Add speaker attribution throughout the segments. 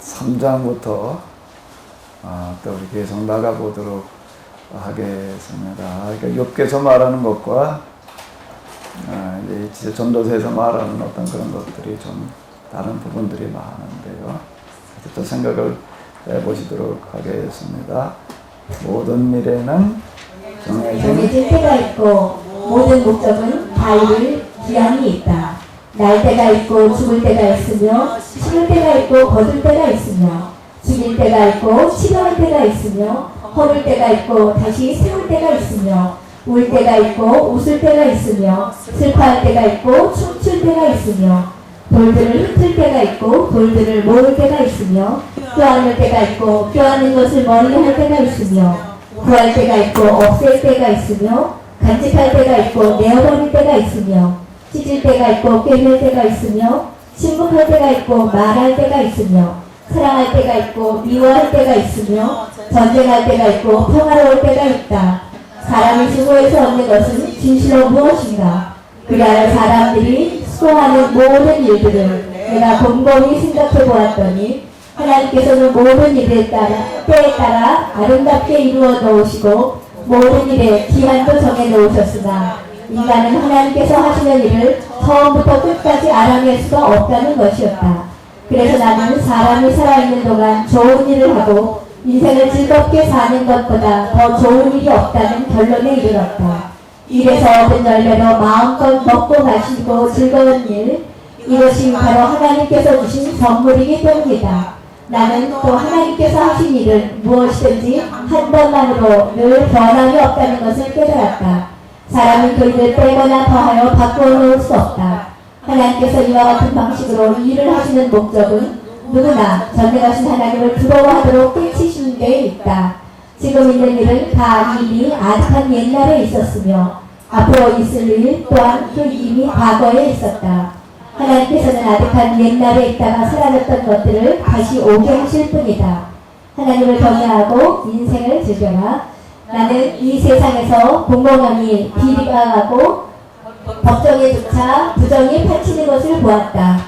Speaker 1: 3장부터 또 우리 계속 나가보도록 하겠습니다. 그러니까 욥기에서 말하는 것과 이제 전도서에서 말하는 어떤 그런 것들이 좀 다른 부분들이 많은데요. 또 생각을 해보시도록 하겠습니다. 모든 미래는
Speaker 2: 정해진 때가 있고 모든 목적은 다 이룰 기한이 있다. 날 때가 있고 죽을 때가 있으며 심을 때가 있고 거둘 때가 있으며 죽일 때가 있고 치료할 때가 있으며 허물 때가 있고 다시 세울 때가 있으며 울 때가 있고 웃을 때가 있으며 슬퍼할 때가 있고 춤출 때가 있으며 돌들을 흩을 때가 있고 돌들을 모을 때가 있으며 뼈아물 때가 있고 뼈아는 것을 멀리할 때가 있으며 구할 때가 있고 없앨 때가 있으며 간직할 때가 있고 내어버릴 때가 있으며 찢을 때가 있고 꿰맬 때가 있으며 침묵할 때가 있고 말할 때가 있으며 사랑할 때가 있고 미워할 때가 있으며 전쟁할 때가 있고 평화로울 때가 있다. 사람이 수고해서 얻는 것은 진실로 무엇인가? 그리하여 사람들이 수고하는 모든 일들을 내가 곰곰이 생각해 보았더니 하나님께서는 모든 일에 따라 때에 따라 아름답게 이루어 놓으시고 모든 일에 기한도 정해 놓으셨으나 인간은 하나님께서 하시는 일을 처음부터 끝까지 알아낼 수가 없다는 것이었다. 그래서 나는 사람이 살아있는 동안 좋은 일을 하고 인생을 즐겁게 사는 것보다 더 좋은 일이 없다는 결론에 이르렀다. 일에서 얻은 열매로 마음껏 먹고 마시고 즐거운 일, 이것이 바로 하나님께서 주신 선물이기 때문이다. 나는 또 하나님께서 하신 일을 무엇이든지 한 번만으로 늘 변함이 없다는 것을 깨달았다. 사람은 그 일을 빼거나 더하여 바꾸어 놓을 수 없다. 하나님께서 이와 같은 방식으로 일을 하시는 목적은 누구나 전능하신 하나님을 두려워하도록 깨치시는 데 있다. 지금 있는 일은 다 이미 아득한 옛날에 있었으며 앞으로 있을 일 또한 그 이미 과거에 있었다. 하나님께서는 아득한 옛날에 있다가 사라졌던 것들을 다시 오게 하실 뿐이다. 하나님을 경외하고 인생을 즐겨라. 나는 이 세상에서 공공연히 비리가 가고 법정에 조차 부정이 펼치는 것을 보았다.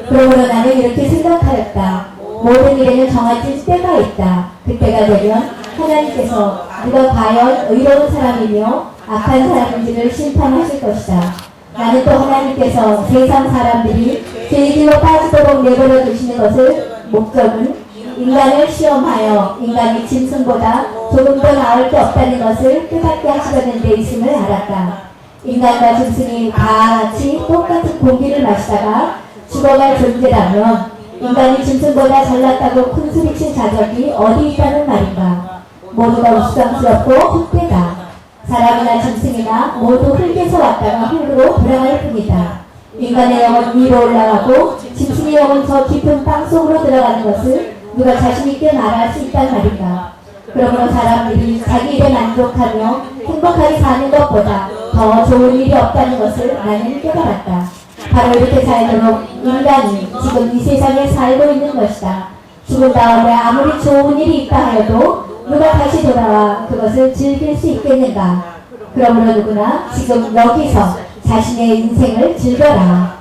Speaker 2: 그러므로 나는 이렇게 생각하였다. 모든 일에는 정해진 때가 있다. 그때가 되면 하나님께서 누가 과연 의로운 사람이며 악한 사람인지를 심판하실 것이다. 나는 또 하나님께서 세상 사람들이 죄의 길로 빠지도록 내버려 두시는 것을 목적은 인간을 시험하여 인간이 짐승보다 조금 더 나을 게 없다는 것을 깨닫게 하시려는 데 있음을 알았다. 인간과 짐승이 다 같이 똑같은 공기를 마시다가 죽어갈 존재라면 인간이 짐승보다 잘났다고 큰소리친 자적이 어디 있다는 말인가? 모두가 우스꽝스럽고 헛되다. 사람이나 짐승이나 모두 흙에서 왔다가 흙으로 돌아갈 뿐이다. 인간의 영은 위로 올라가고 짐승의 영은 저 깊은 땅속으로 들어가는 것을 누가 자신있게 말할 수 있단 말인가? 그러므로 사람들이 자기 일에 만족하며 행복하게 사는 것보다 더 좋은 일이 없다는 것을 나는 깨달았다. 바로 이렇게 살도록 인간이 지금 이 세상에 살고 있는 것이다. 죽은 다음에 아무리 좋은 일이 있다 하여도 누가 다시 돌아와 그것을 즐길 수 있겠는가? 그러므로 누구나 지금 여기서 자신의 인생을 즐겨라.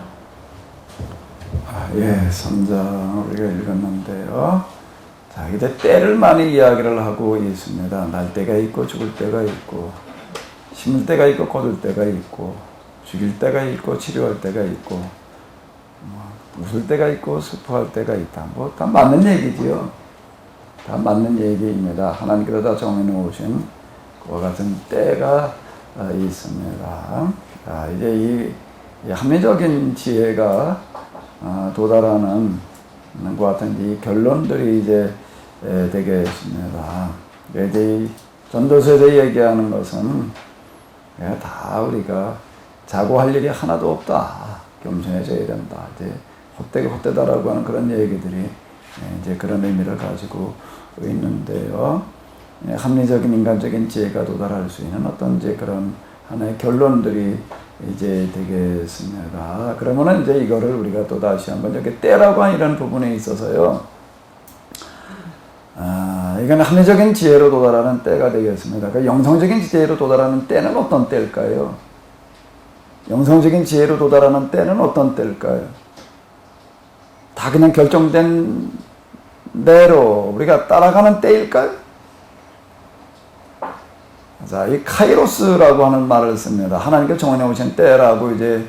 Speaker 1: 예, 3장 우리가 읽었는데요. 자, 이제 때를 많이 이야기를 하고 있습니다. 날 때가 있고 죽을 때가 있고 심을 때가 있고 거둘 때가 있고 죽일 때가 있고 치료할 때가 있고 웃을 때가 있고 슬퍼할 때가 있다. 뭐 다 맞는 얘기지요. 다 맞는 얘기입니다. 하나님께서 다 정해놓으신 그와 같은 때가 있습니다. 자, 이제 이 합리적인 지혜가 도달하는 것 같은 이 결론들이 이제 되겠습니다. 이제 이 전도서에서 얘기하는 것은 다 우리가 자고 할 일이 하나도 없다. 겸손해져야 된다. 이제 헛되게 헛되다라고 하는 그런 얘기들이 이제 그런 의미를 가지고 있는데요. 합리적인 인간적인 지혜가 도달할 수 있는 어떤 이제 그런 하나의 결론들이 이제 되겠습니다. 그러면은 이제 이거를 우리가 또 다시 한번 이렇게 때라고 하는 이런 부분에 있어서요. 이건 합리적인 지혜로 도달하는 때가 되겠습니다. 그러니까 영성적인 지혜로 도달하는 때는 어떤 때일까요? 영성적인 지혜로 도달하는 때는 어떤 때일까요? 다 그냥 결정된 대로 우리가 따라가는 때일까요? 자, 이 카이로스라고 하는 말을 씁니다. 하나님께서 정해 오신 때라고 이제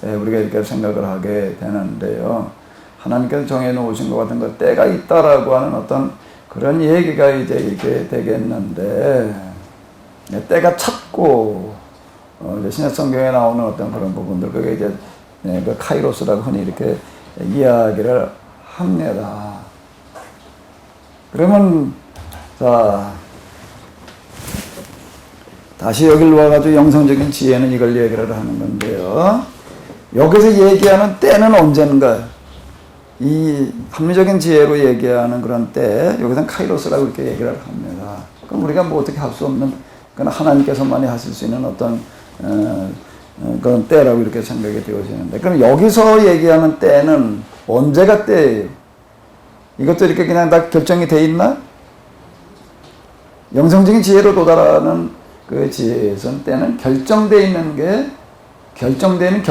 Speaker 1: 우리가 이렇게 생각을 하게 되는데요. 하나님께서 정해 놓으신 것 같은 것 때가 있다라고 하는 어떤 그런 얘기가 이제 이렇게 되겠는데, 때가 찼고 이제 신약 성경에 나오는 어떤 그런 부분들, 그게 이제 그 카이로스라고 흔히 이렇게 이야기를 합니다. 그러면 자, 다시 여기로 와가지고 영성적인 지혜는 이걸 얘기를 하는 건데요. 여기서 얘기하는 때는 언제인가? 이 합리적인 지혜로 얘기하는 그런 때, 여기서는 카이로스라고 이렇게 얘기를 합니다. 그럼 우리가 뭐 어떻게 할 수 없는, 그건 하나님께서만이 하실 수 있는 어떤 그런 때라고 이렇게 생각이 되어지는데, 그럼 여기서 얘기하는 때는 언제가 때예요? 이것도 이렇게 그냥 다 결정이 돼 있나? 영성적인 지혜로 도달하는 그 지혜에선 때는 결정되어 있는 게, 결정되어 있는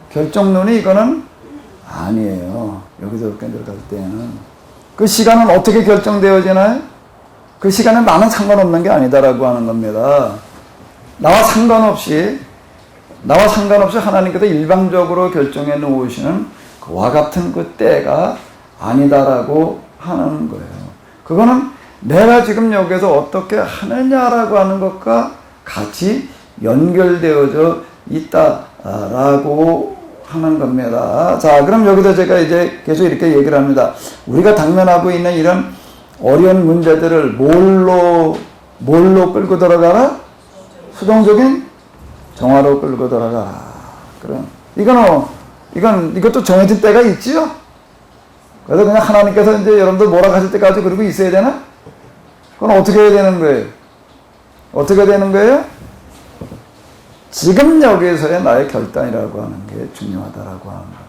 Speaker 1: 결정론이 이거는 아니에요. 여기서 들어갈 때는. 그 시간은 어떻게 결정되어지나요? 그 시간은 나는 상관없는 게 아니다라고 하는 겁니다. 나와 상관없이 하나님께서 일방적으로 결정해 놓으시는 그와 같은 그 때가 아니다라고 하는 거예요. 그거는 내가 지금 여기서 어떻게 하느냐라고 하는 것과 같이 연결되어져 있다라고 하는 겁니다. 자, 그럼 여기서 제가 이제 계속 이렇게 얘기를 합니다. 우리가 당면하고 있는 이런 어려운 문제들을 뭘로 끌고 들어가라? 수동적인 정화로 끌고 들어가라. 그럼 이것도 정해진 때가 있지요? 그래서 그냥 하나님께서 이제 여러분들 뭐라 하실 때까지 그러고 있어야 되나? 그건 어떻게 해야 되는 거예요? 어떻게 되는 거예요? 지금 여기에서의 나의 결단이라고 하는 게 중요하다라고 하는 겁니다.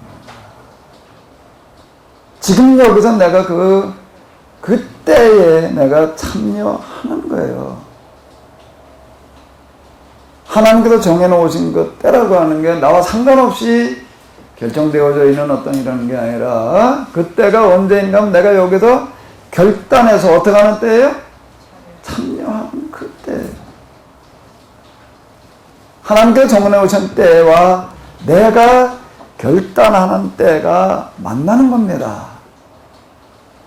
Speaker 1: 지금 여기서 내가 그때에 내가 참여하는 거예요. 하나님께서 정해놓으신 그 때라고 하는 게 나와 상관없이 결정되어져 있는 어떤 이런 게 아니라, 그때가 언제인가 하면 내가 여기서 결단해서 어떻게 하는 때예요? 참여하는 그때. 하나님께서 정해놓으신 때와 내가 결단하는 때가 만나는 겁니다.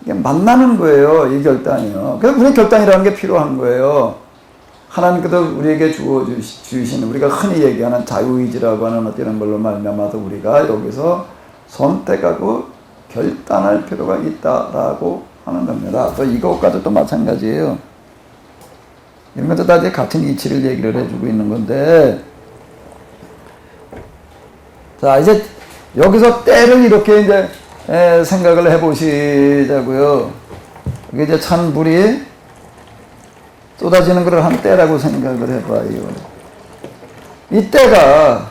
Speaker 1: 이게 만나는 거예요, 이 결단이요. 그래서 우리 결단이라는 게 필요한 거예요. 하나님께서 우리에게 주신 우리가 흔히 얘기하는 자유의지라고 하는 이런 걸로 말미암아서 우리가 여기서 선택하고 결단할 필요가 있다라고 하는 겁니다. 또 이것과도 또 마찬가지예요. 이런 것도 다 이제 같은 이치를 얘기를 해주고 있는 건데, 자, 이제 여기서 때를 이렇게 이제 생각을 해보시자고요. 이게 이제 찬 불이 쏟아지는 걸 한 때라고 생각을 해봐요. 이 때가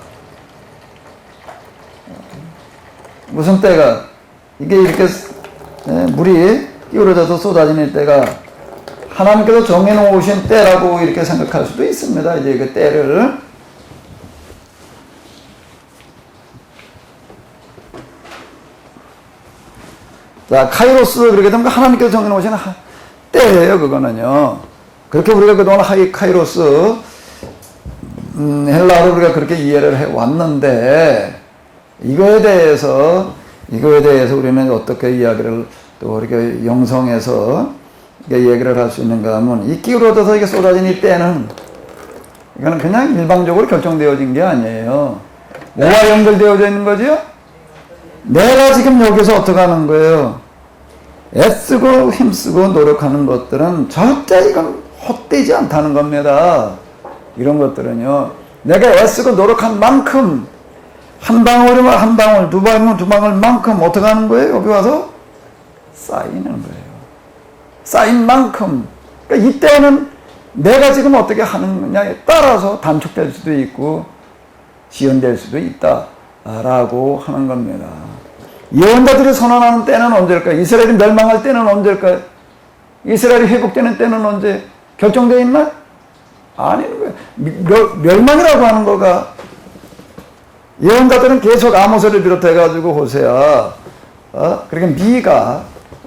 Speaker 1: 무슨 때가, 이게 이렇게 물이 끼우러져서 쏟아지는 때가 하나님께서 정해놓으신 때라고 이렇게 생각할 수도 있습니다. 이제 그 때를. 자, 카이로스, 그렇게 되면 하나님께서 정해놓으신 때예요, 그거는요. 그렇게 우리가 그동안 카이로스, 헬라어로 우리가 그렇게 이해를 해왔는데, 이거에 대해서 우리는 어떻게 이야기를 또 이렇게 영성에서 얘기를 할 수 있는가 하면, 이 끼우러져서 이게 쏟아진 이 때는, 이거는 그냥 일방적으로 결정되어진 게 아니에요. 뭐와 연결되어져 있는 거죠? 내가 지금 여기서 어떻게 하는 거예요? 애쓰고 힘쓰고 노력하는 것들은 절대 이건 헛되지 않다는 겁니다. 이런 것들은요. 내가 애쓰고 노력한 만큼, 한 방울이면 한 방울, 두 방울이면 두 방울만큼 어떻게 하는 거예요? 여기 와서 쌓이는 거예요. 쌓인 만큼. 그러니까 이때는 내가 지금 어떻게 하느냐에 따라서 단축될 수도 있고 지연될 수도 있다라고 하는 겁니다. 예언자들이 선언하는 때는 언제일까요? 이스라엘이 멸망할 때는 언제일까요? 이스라엘이 회복되는 때는 언제? 결정되어 있나? 아닌 거예요. 멸망이라고 하는 거가, 예언가들은 계속 아모스를 비롯해가지고 호세아, 그러니까 미가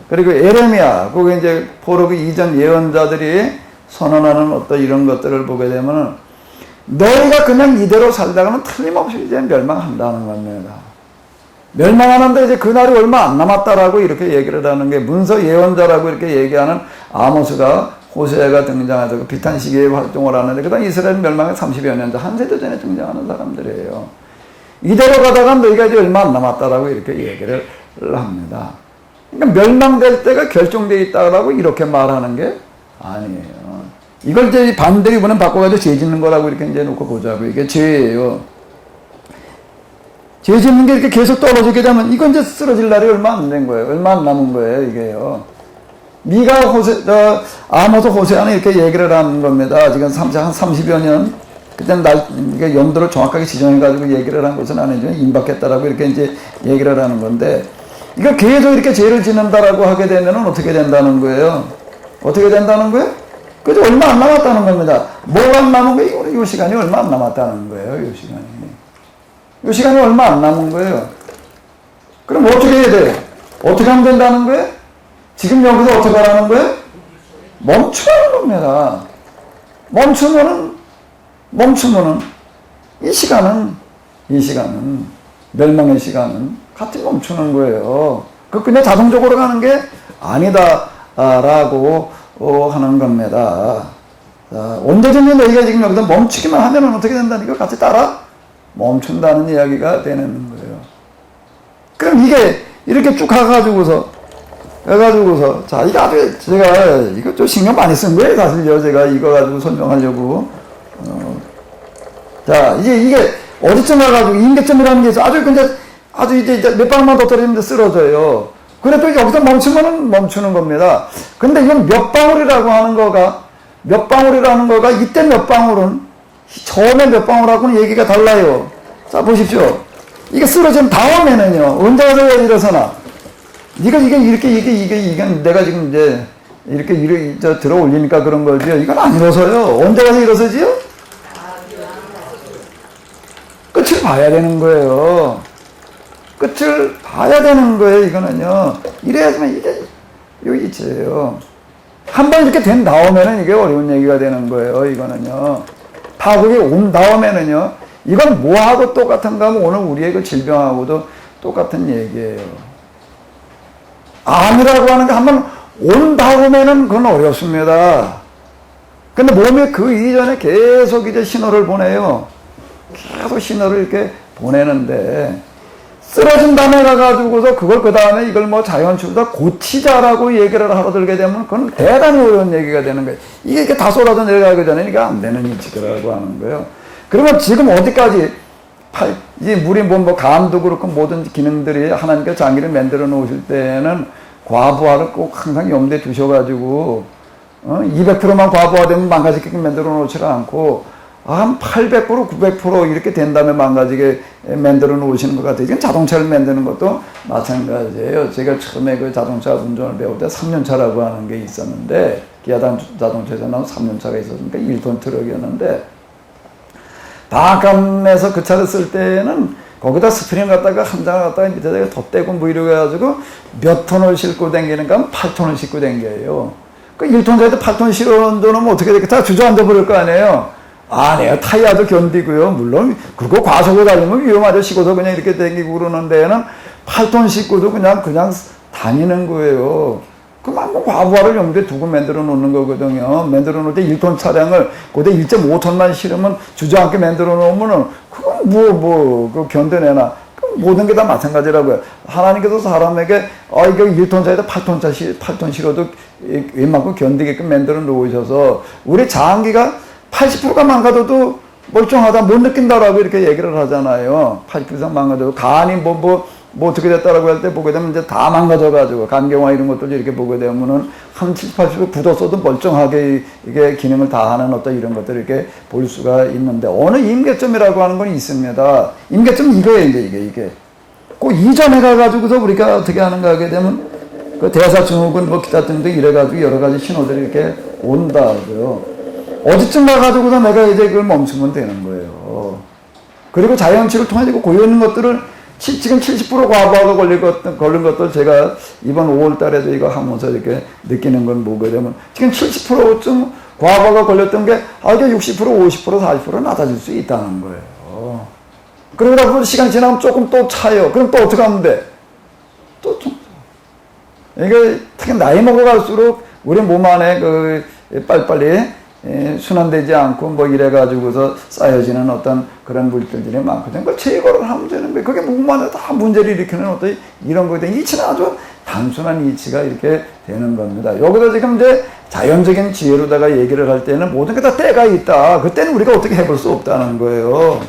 Speaker 1: 그리고 에레미야, 그게 이제 포로기 이전 예언자들이 선언하는 어떤 이런 것들을 보게 되면은 너희가 그냥 이대로 살다가는 틀림없이 이제 멸망한다는 겁니다. 멸망하는데 이제 그날이 얼마 안 남았다라고 이렇게 얘기를 하는 게 문서 예언자라고 이렇게 얘기하는 아모스가 호세아가 등장하고 비탄 시기에 활동을 하는데 그다음 이스라엘 멸망의 30여 년 전 한 세대 전에 등장하는 사람들이에요. 이대로 가다가 너희가 이제 얼마 안 남았다라고 이렇게 얘기를 합니다. 그러니까 멸망될 때가 결정되어 있다라고 이렇게 말하는 게 아니에요. 이걸 이제 반대로 이번엔 바꿔가지고 죄 짓는 거라고 이렇게 이제 놓고 보자고. 이게 죄예요. 죄 짓는 게 이렇게 계속 떨어지게 되면 이건 이제 쓰러질 날이 얼마 안 된 거예요. 얼마 안 남은 거예요, 이게요. 미가 아모스 호세아는 이렇게 얘기를 하는 겁니다. 지금 한 30여 년, 그때는 이게 연도를 정확하게 지정해가지고 얘기를 한 것은 아니지만 임박했다라고 이렇게 이제 얘기를 하는 건데, 이거 계속 이렇게 죄를 짓는다라고 하게 되면은 어떻게 된다는 거예요? 어떻게 된다는 거예요? 그죠? 얼마 안 남았다는 겁니다. 뭐가 안 남은 거예요? 이 시간이 얼마 안 남았다는 거예요, 이 시간이. 이 시간이 얼마 안 남은 거예요. 그럼 어떻게 해야 돼요? 어떻게 하면 된다는 거예요? 지금 여기서 어떻게 하라는 거예요? 멈추라는 겁니다. 멈추면은 이 시간은 멸망의 시간은 같이 멈추는 거예요. 그냥 자동적으로 가는 게 아니다라고 하는 겁니다. 언제든지 너희가 지금 여기서 멈추기만 하면 어떻게 된다니까 같이 따라 멈춘다는 이야기가 되는 거예요. 그럼 이게 이렇게 쭉 가가지고서 자, 이거 아주 제가 이거 좀 신경 많이 쓴 거예요, 사실요. 제가 이거 가지고 설명하려고. 자, 이게 어디쯤 가가지고 임계점이라는 게 있어. 아주 이제 몇 방울만 더 떨어지면 쓰러져요. 그래 또 여기서 멈추면은 멈추는 겁니다. 근데 이건 몇 방울이라고 하는 거가 이때 몇 방울은 처음에 몇 방울하고는 얘기가 달라요. 자, 보십시오. 이게 쓰러진 다음에는요, 언제 가서 일어서나? 이게 내가 지금 이제 이렇게 들어 올리니까 그런 거지요. 이건 안 일어서요. 언제 가서 일어서지요? 끝을 봐야 되는 거예요. 끝을 봐야 되는 거예요, 이거는요. 이래야지만 이게 이치예요. 한번 이렇게 된 다음에는 이게 어려운 얘기가 되는 거예요, 이거는요. 파국이 온 다음에는요, 이건 뭐하고 똑같은가 하면 오늘 우리의 그 질병하고도 똑같은 얘기예요. 암이라고 하는 게 한번 온 다음에는 그건 어렵습니다. 근데 몸이 그 이전에 계속 이제 신호를 보내요. 계속 신호를 이렇게 보내는데, 쓰러진 다음에 가가지고서 그걸 그 다음에 이걸 뭐 자연치유다 고치자라고 얘기를 하러 들게 되면 그건 대단히 어려운 얘기가 되는 거예요. 이게 이렇게 다 쏟아져 내려가기 전에 이게 안 되는 일치라고 하는 거예요. 그러면 지금 어디까지 이 우리 뭐 감도 그렇고 모든 기능들이 하나님께 장기를 만들어 놓으실 때는 과부하를 꼭 항상 염두에 두셔가지고 200%만 과부하되면 망가지게끔 만들어 놓지 않고 한 800%, 900% 이렇게 된 다음에 망가지게 만들어 놓으시는 것 같아요. 이건 자동차를 만드는 것도 마찬가지예요. 제가 처음에 그 자동차 운전을 배울 때 3년차라고 하는 게 있었는데, 기아 자동차에서 나온 3년차가 있었으니까 1톤 트럭이었는데, 바감에서 그 차를 쓸 때는 거기다 스프링 갖다가 한 장을 갖다가 밑에다가 덧대고 뭐 이러고 해가지고 몇 톤을 싣고 다니는가 하면 8톤을 싣고 다녀요. 그 1톤짜리도 8톤 실어놓으면 어떻게 되겠다? 주저앉아 버릴 거 아니에요? 아니에요. 타이어도 견디고요. 물론 그거 과속으로 달리면 위험하죠. 시고서 그냥 이렇게 다니고 그러는 데는 8톤 싣고도 그냥 다니는 거예요. 그만 뭐 과부하를 염두에 두고 만들어 놓는 거거든요. 만들어 놓을 때 1톤 차량을 거기에 1.5톤만 실으면 주저앉게 만들어 놓으면은 그건 그 견뎌내나. 모든 게 다 마찬가지라고요. 하나님께서 사람에게 이거 1톤짜리다 8톤 실어도 웬만큼 견디게끔 만들어 놓으셔서 우리 장기가 80%가 망가져도 멀쩡하다, 못 느낀다라고 이렇게 얘기를 하잖아요. 80% 이상 망가져도 간이 뭐 어떻게 됐다라고 할 때 보게 되면 이제 다 망가져가지고 간경화 이런 것들 이렇게 보게 되면은 한 70, 80% 굳었어도 멀쩡하게 이게 기능을 다 하는 어떤 이런 것들을 이렇게 볼 수가 있는데, 어느 임계점이라고 하는 건 있습니다. 임계점 이거예요, 이게. 그 이전에 가가지고서 우리가 어떻게 하는가 하게 되면 그 대사증후군 뭐 기타 등등 이래가지고 여러 가지 신호들이 이렇게 온다고요. 어디쯤 가가지고서 내가 이제 그걸 멈추면 되는 거예요. 그리고 자연치를 통해 고여 있는 것들을 지금 70% 과부하가 걸린 것도 제가 이번 5월 달에도 이거 하면서 이렇게 느끼는 건 뭐가 되면 지금 70%쯤 과부하가 걸렸던 게 이게 60%, 50%, 40% 낮아질 수 있다는 거예요. 그러다 보면 시간이 지나면 조금 또 차요. 그럼 또 어떻게 하면 돼? 또 좀. 이게 특히 나이 먹어갈수록 우리 몸 안에 빨리빨리 순환되지 않고 뭐 이래가지고서 쌓여지는 어떤 그런 물질들이 많거든요. 그걸 제거를 하면 되는 거예요. 그게 몸 안에 다 문제를 일으키는 어떤 이런 거에 대한 이치는 아주 단순한 이치가 이렇게 되는 겁니다. 여기서 지금 이제 자연적인 지혜로다가 얘기를 할 때는 모든 게 다 때가 있다. 그때는 우리가 어떻게 해볼 수 없다는 거예요.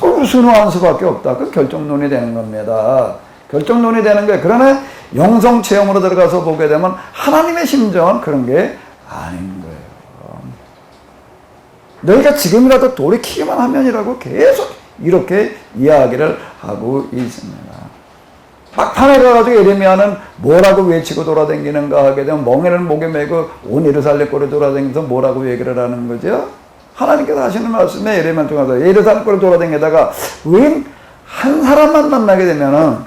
Speaker 1: 꼭 순화할 수밖에 없다. 그 결정론이 되는 겁니다. 결정론이 되는 거예요. 그러나 영성 체험으로 들어가서 보게 되면 하나님의 심정은 그런 게 아닌 거예요. 너희가 지금이라도 돌이키기만 하면이라고 계속 이렇게 이야기를 하고 있습니다. 막판에 가가지고 예레미야는 뭐라고 외치고 돌아다니는가 하게 되면 멍에를 목에 메고 온 예루살렘 꼴에 돌아다니면서 뭐라고 얘기를 하는 거죠? 하나님께서 하시는 말씀에 예레미야 통해서 예루살렘 꼴에 돌아다니다가 왜 한 사람만 만나게 되면은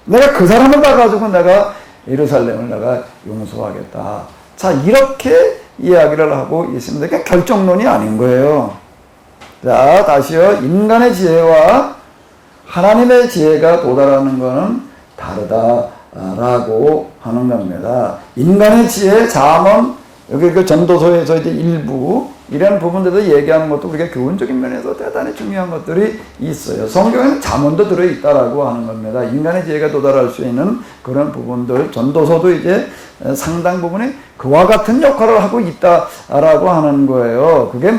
Speaker 1: 내가 그 사람을 봐가지고 내가 예루살렘을 내가 용서하겠다. 자, 이렇게 이야기를 하고 있습니다. 그러니까 결정론이 아닌 거예요. 자, 다시요. 인간의 지혜와 하나님의 지혜가 도달하는 것은 다르다라고 하는 겁니다. 인간의 지혜, 잠언, 여기 그 전도서에서 이제 일부 이런 부분들도 얘기하는 것도 우리가 교훈적인 면에서 대단히 중요한 것들이 있어요. 성경에는 잠언도 들어있다라고 하는 겁니다. 인간의 지혜가 도달할 수 있는 그런 부분들, 전도서도 이제 상당 부분이 그와 같은 역할을 하고 있다라고 하는 거예요. 그게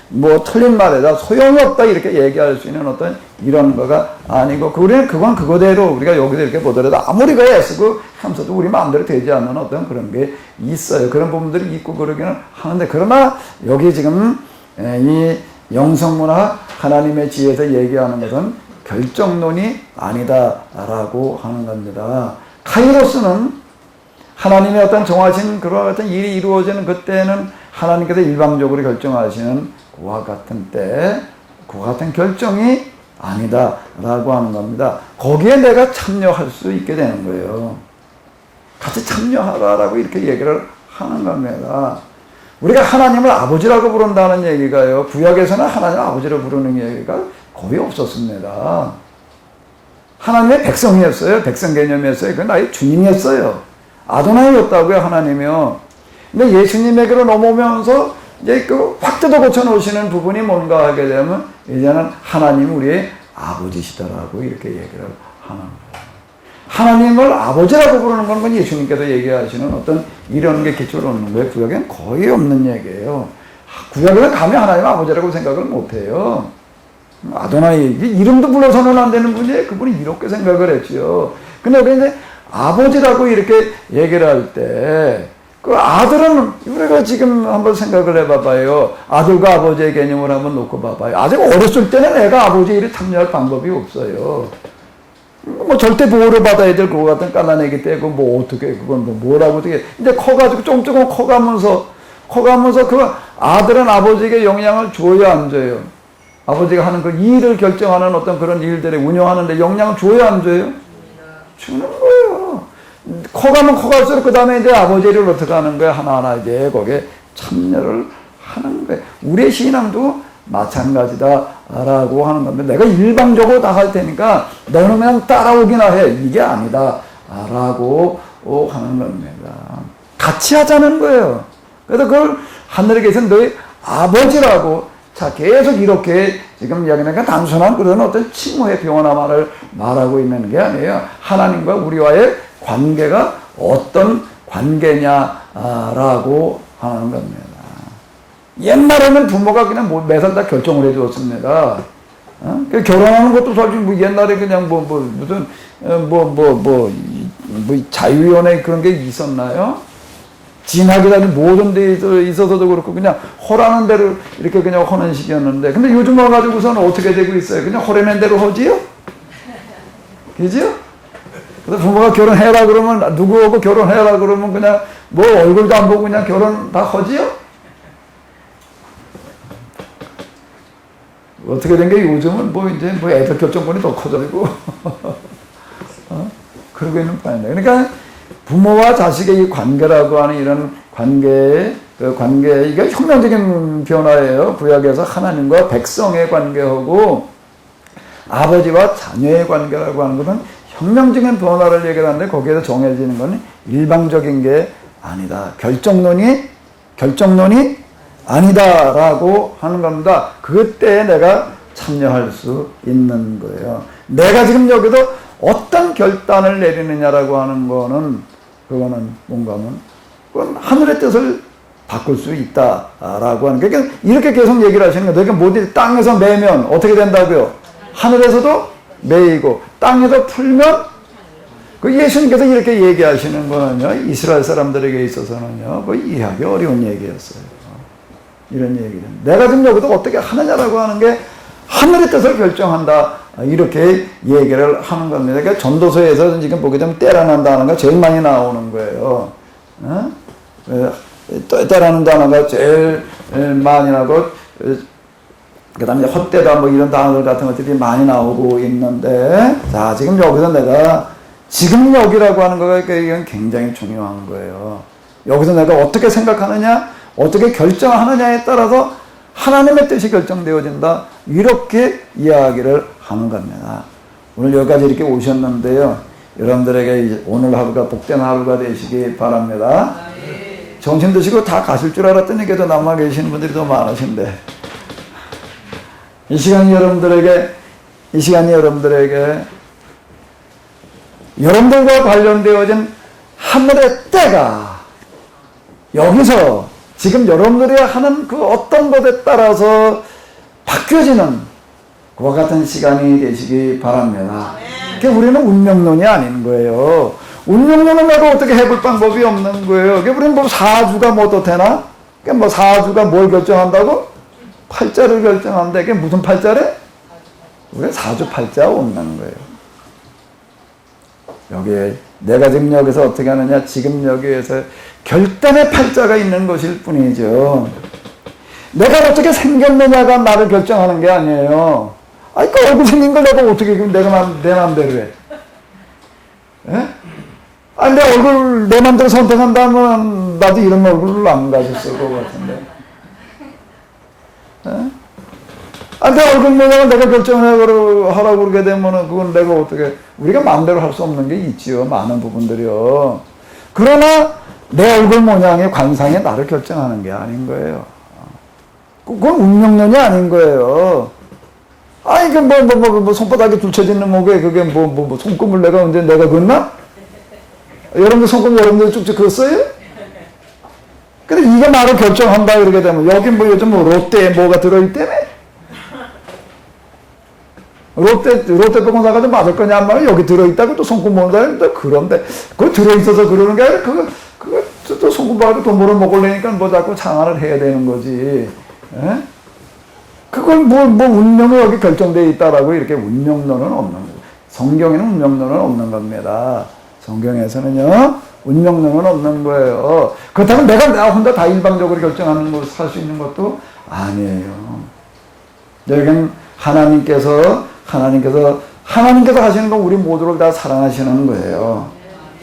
Speaker 1: 뭐 틀린 말이다, 소용이 없다 이렇게 얘기할 수 있는 어떤 이런 거가 아니고, 우리는 그건 그거대로 우리가 여기서 이렇게 보더라도 아무리 그 애쓰고 하면서도 우리 마음대로 되지 않는 어떤 그런 게 있어요. 그런 부분들이 있고 그러기는 하는데, 그러나 여기 지금 이 영성문화 하나님의 지혜에서 얘기하는 것은 결정론이 아니다라고 하는 겁니다. 카이로스는 하나님의 어떤 정하신 그와 같은 일이 이루어지는 그때는 하나님께서 일방적으로 결정하시는 그와 같은 때, 그와 같은 결정이 아니다라고 하는 겁니다. 거기에 내가 참여할 수 있게 되는 거예요. 같이 참여하라라고 이렇게 얘기를 하는 겁니다. 우리가 하나님을 아버지라고 부른다는 얘기가요, 구약에서는 하나님을 아버지로 부르는 얘기가 거의 없었습니다. 하나님의 백성이었어요. 백성 개념이었어요. 그건 나의 주님이었어요. 아도나이였다고요, 하나님이요. 근데 예수님에게로 넘어오면서 이제 확 뜯어 고쳐 놓으시는 부분이 뭔가 하게 되면 이제는 하나님 우리의 아버지시다라고 이렇게 얘기를 하는 거예요. 하나님을 아버지라고 부르는 건 예수님께서 얘기하시는 어떤 이런 게 기초로 없는 거예요. 구약에는 거의 없는 얘기예요. 구약에는 감히 하나님 아버지라고 생각을 못 해요. 아도나이, 이름도 불러서는 안 되는 분이 그분이 이렇게 생각을 했죠. 근데 여기 이제 아버지라고 이렇게 얘기를 할 때, 그 아들은 우리가 지금 한번 생각을 해봐봐요. 아들과 아버지의 개념을 한번 놓고 봐봐요. 아직 어렸을 때는 애가 아버지 일에 참여할 방법이 없어요. 뭐 절대 보호를 받아야 될 그거 같은 까나내기 때고 뭐 어떻게 그건 뭐라고 어떻게. 근데 커가지고 조금 커가면서 그 아들은 아버지에게 영향을 줘야 안 줘요. 아버지가 하는 그 일을 결정하는 어떤 그런 일들을 운영하는데 영향을 줘야 안 줘요? 주는 거예요. 커가면 커갈수록 그 다음에 이제 아버지를 어떻게 하는 거야? 하나하나 이제 거기에 참여를 하는 거예요. 우리의 신앙도 마찬가지다라고 하는 겁니다. 내가 일방적으로 다 할 테니까 너는 그냥 따라오기나 해. 이게 아니다라고 하는 겁니다. 같이 하자는 거예요. 그래서 그걸 하늘에 계신 너희 아버지라고, 자, 계속 이렇게 지금 이야기하니까 단순한 그런 어떤 칭호의 병원화 말을 말하고 있는 게 아니에요. 하나님과 우리와의 관계가 어떤 관계냐라고 하는 겁니다. 옛날에는 부모가 그냥 매달 다 결정을 해주었습니다. 결혼하는 것도 솔직히 옛날에 그냥 무슨 자유위원회 그런 게 있었나요? 진학이라는 모든 데 있어서도 그렇고 그냥 허라는 대로 이렇게 그냥 하는 식이었는데, 근데 요즘 와가지고서는 어떻게 되고 있어요? 그냥 허라는 대로 하지요? 그죠? 그래서 부모가 결혼해라 그러면, 누구하고 결혼해라 그러면 그냥 뭐 얼굴도 안 보고 그냥 결혼 다 하지요? 어떻게 된 게 요즘은 뭐 이제 뭐 애들 결정권이 더 커져가지고 그러고 있는 판이다. 그러니까 부모와 자식의 이 관계라고 하는 이런 관계, 이게 혁명적인 변화예요. 구약에서 하나님과 백성의 관계하고 아버지와 자녀의 관계라고 하는 것은 혁명적인 변화를 얘기하는데 거기에서 정해지는 건 일방적인 게 아니다. 결정론이 아니다라고 하는 겁니다. 그때 내가 참여할 수 있는 거예요. 내가 지금 여기서 어떤 결단을 내리느냐라고 하는 거는 그거는 뭔가 하면 그건 하늘의 뜻을 바꿀 수 있다라고 하는 그러니까 이렇게 계속 얘기를 하시는 거예요. 그러니까 모두 땅에서 매면 어떻게 된다고요? 하늘에서도 매이고 땅에서 풀면 그 예수님께서 이렇게 얘기하시는 거는요. 이스라엘 사람들에게 있어서는요. 그 이해하기 어려운 얘기였어요. 이런 얘기는 내가 지금 여기서 어떻게 하느냐라고 하는 게 하늘의 뜻을 결정한다. 이렇게 얘기를 하는 겁니다. 그러니까 전도서에서 지금 보게 되면 때라는 단어가 제일 많이 나오는 거예요. 때라는 단어가 제일 많이 나고, 그 다음에 헛되다 뭐 이런 단어들 같은 것들이 많이 나오고 있는데, 자, 지금 여기서 내가, 지금 여기라고 하는 거가 이건 굉장히 중요한 거예요. 여기서 내가 어떻게 생각하느냐, 어떻게 결정하느냐에 따라서 하나님의 뜻이 결정되어진다. 이렇게 이야기를 하는 겁니다. 오늘 여기까지 이렇게 오셨는데요. 여러분들에게 오늘 하루가 복된 하루가 되시기 바랍니다. 정신 드시고 다 가실 줄 알았더니 그래도 남아 계시는 분들이 더 많으신데 이 시간이 여러분들에게 여러분들과 관련되어진 하늘의 때가 여기서 지금 여러분들이 하는 그 어떤 것에 따라서 바뀌어지는 그와 같은 시간이 되시기 바랍니다. 그러니까 우리는 운명론이 아닌 거예요. 운명론은 내가 어떻게 해볼 방법이 없는 거예요. 그러니까 우리는 뭐 사주가 뭐 어떻되나? 그러니까 뭐 사주가 뭘 결정한다고? 팔자를 결정한다. 그게 무슨 팔자래? 우리가 사주 팔자 없는 거예요. 여기에 내가 지금 여기서 어떻게 하느냐? 지금 여기에서 결단의 팔자가 있는 것일 뿐이죠. 내가 어떻게 생겼느냐가 나를 결정하는 게 아니에요. 아니, 그 얼굴 생긴 걸 내가 어떻게, 내 맘대로 해. 예? 아니, 내 얼굴 내 맘대로 선택한다면 나도 이런 얼굴을 안 가졌을 것 같은데. 예? 아니, 내 얼굴 모양을 내가 결정하라고 그러게 되면은 그건 내가 어떻게, 우리가 마음대로 할 수 없는 게 있지요. 많은 부분들이요. 그러나 내 얼굴 모양의 관상이 나를 결정하는 게 아닌 거예요. 그건 운명론이 아닌 거예요. 아니, 그 손바닥에 둘쳐지는 목에 그게 손금을 내가 언제 내가 긋나? 여러분들 손금 여러분들 쭉쭉 긋어요? 근데 이게 나를 결정한다 그러게 되면 여기 뭐 요즘 뭐 롯데에 뭐가 들어있다며? 롯데 병원 사가지고 맞을 거냐 안 말이야. 여기 들어있다고 또 손금 모는 사람인데 그런데 그거 들어있어서 그러는 게 아니라 그거 또 손금 봐도 돈 벌어 먹으려니까 뭐 자꾸 장안을 해야 되는 거지. 에? 그걸 뭐 운명이 여기 결정되어 있다라고 이렇게 운명론은 없는 거예요. 성경에는 운명론은 없는 겁니다. 성경에서는요, 운명론은 없는 거예요. 그렇다면 내가 혼자 다 일방적으로 결정하는 거, 살 수 있는 것도 아니에요. 여기는 하나님께서 하시는 건 우리 모두를 다 사랑하시는 거예요.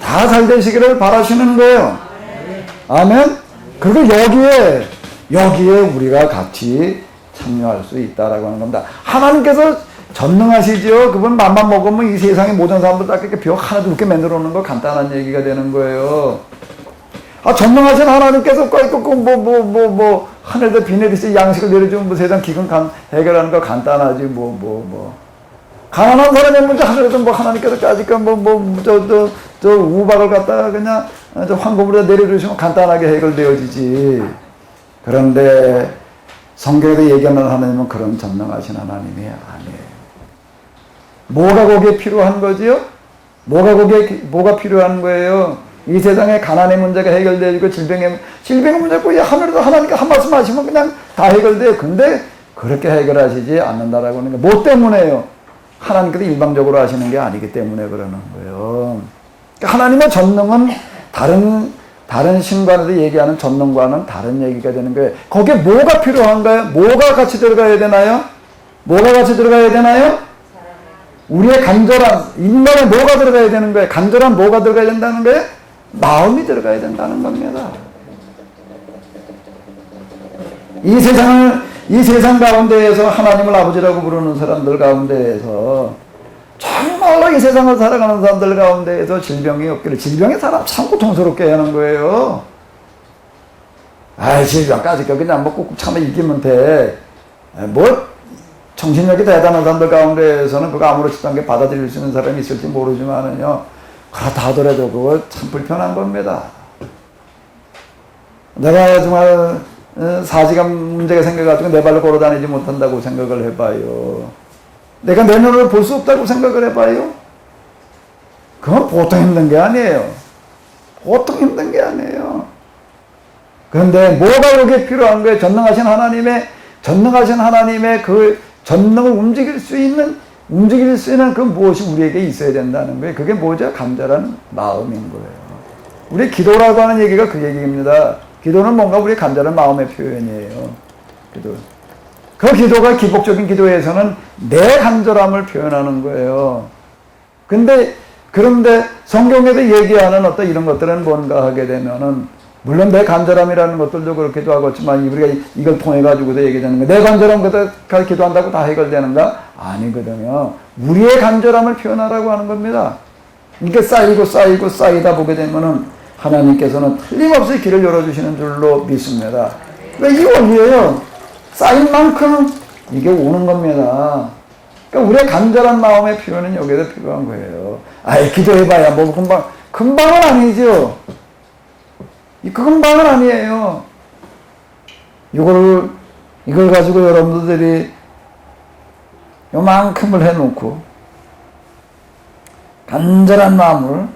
Speaker 1: 다 잘 되시기를 바라시는 거예요. 아멘? 그리고 여기에 우리가 같이 참여할 수 있다라고 하는 겁니다. 하나님께서 전능하시죠. 그분 맘만 먹으면 이 세상의 모든 사람들 다 그렇게 벽 하나도 없게 만들어 놓는 거 간단한 얘기가 되는 거예요. 전능하신 하나님께서 하늘에서 비 내리시 양식을 내려주면 뭐 세상 기근 해결하는 거 간단하지 가난한 사람의 문제 하늘에서 하나님께서 까짓까 저 우박을 갖다가 그냥 황금으로 내려주시면 간단하게 해결되어지지. 그런데 성경에서 얘기하는 하나님은 그런 전능하신 하나님이 아니에요. 뭐가 거기에 필요한 거지요? 뭐가 필요한 거예요? 이 세상에 가난의 문제가 해결되고 질병의 문제고 하늘에서 하나님께 한 말씀 하시면 그냥 다 해결돼요. 근데 그렇게 해결하시지 않는다라고 하는 게 뭐 때문에요? 하나님께서 일방적으로 하시는 게 아니기 때문에 그러는 거예요. 그러니까 하나님의 전능은 다른 신관에서 얘기하는 전능과는 다른 얘기가 되는 거예요. 거기에 뭐가 필요한가요? 뭐가 같이 들어가야 되나요? 뭐가 같이 들어가야 되나요? 우리의 간절한, 인간에 뭐가 들어가야 되는 거예요? 간절한 뭐가 들어가야 된다는 거예요? 마음이 들어가야 된다는 겁니다. 이 세상 가운데에서 하나님을 아버지라고 부르는 사람들 가운데에서 정말로 이 세상을 살아가는 사람들 가운데에서 질병이 없기를, 질병이 사람 참 고통스럽게 하는 거예요. 아이, 질병까지 그냥 뭐 꾹꾹 참아 이기면 돼. 뭐, 정신력이 대단한 사람들 가운데에서는 그거 아무렇지도 않게 받아들일 수 있는 사람이 있을지 모르지만은요, 그렇다 하더라도 그거 참 불편한 겁니다. 내가 정말 사지가 문제가 생겨가지고 내 발로 걸어 다니지 못한다고 생각을 해봐요. 내가 내 눈으로 볼 수 없다고 생각을 해봐요. 그건 보통 힘든 게 아니에요. 보통 힘든 게 아니에요. 그런데 뭐가 여기에 필요한 거예요? 전능하신 하나님의 그 전능을 움직일 수 있는 그 무엇이 우리에게 있어야 된다는 거예요. 그게 뭐죠? 간절한 마음인 거예요. 우리 기도라고 하는 얘기가 그 얘기입니다. 기도는 뭔가 우리 간절한 마음의 표현이에요. 그 기도가 기복적인 기도에서는 내 간절함을 표현하는 거예요. 그런데 성경에도 얘기하는 어떤 이런 것들은 뭔가 하게 되면은, 물론 내 간절함이라는 것들도 그렇기도 하겠지만, 우리가 이걸 통해가지고도 얘기하는 거, 내 간절함 그다 기도한다고 다 해결되는가? 아니거든요. 우리의 간절함을 표현하라고 하는 겁니다. 이게 쌓이다 보게 되면은, 하나님께서는 틀림없이 길을 열어주시는 줄로 믿습니다. 이게 원리예요. 쌓인 만큼 이게 오는 겁니다. 그러니까 우리의 간절한 마음의 표현은 여기에도 필요한 거예요. 아이, 기도해봐야 뭐 금방은 아니죠. 그 금방은 아니에요. 이걸 가지고 여러분들이 요만큼을 해놓고 간절한 마음을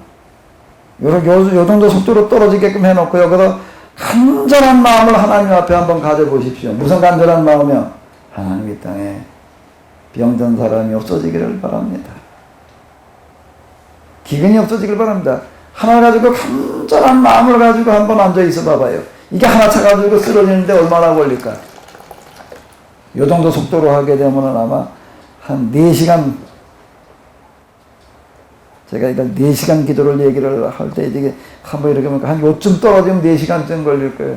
Speaker 1: 요 정도 속도로 떨어지게끔 해놓고 여기서 간절한 마음을 하나님 앞에 한번 가져보십시오. 무슨 간절한 마음이요? 하나님 이 땅에 병든 사람이 없어지기를 바랍니다. 기근이 없어지기를 바랍니다. 하나 가지고 간절한 마음을 가지고 한번 앉아 있어 봐봐요. 이게 하나 차가지고 쓰러지는데 얼마나 걸릴까? 요 정도 속도로 하게 되면은 아마 한 4시간, 제가 이걸 4시간 기도를 얘기를 할 때 이게 한번 이렇게 보니까 한 요쯤 떨어지면 4시간쯤 걸릴 거예요.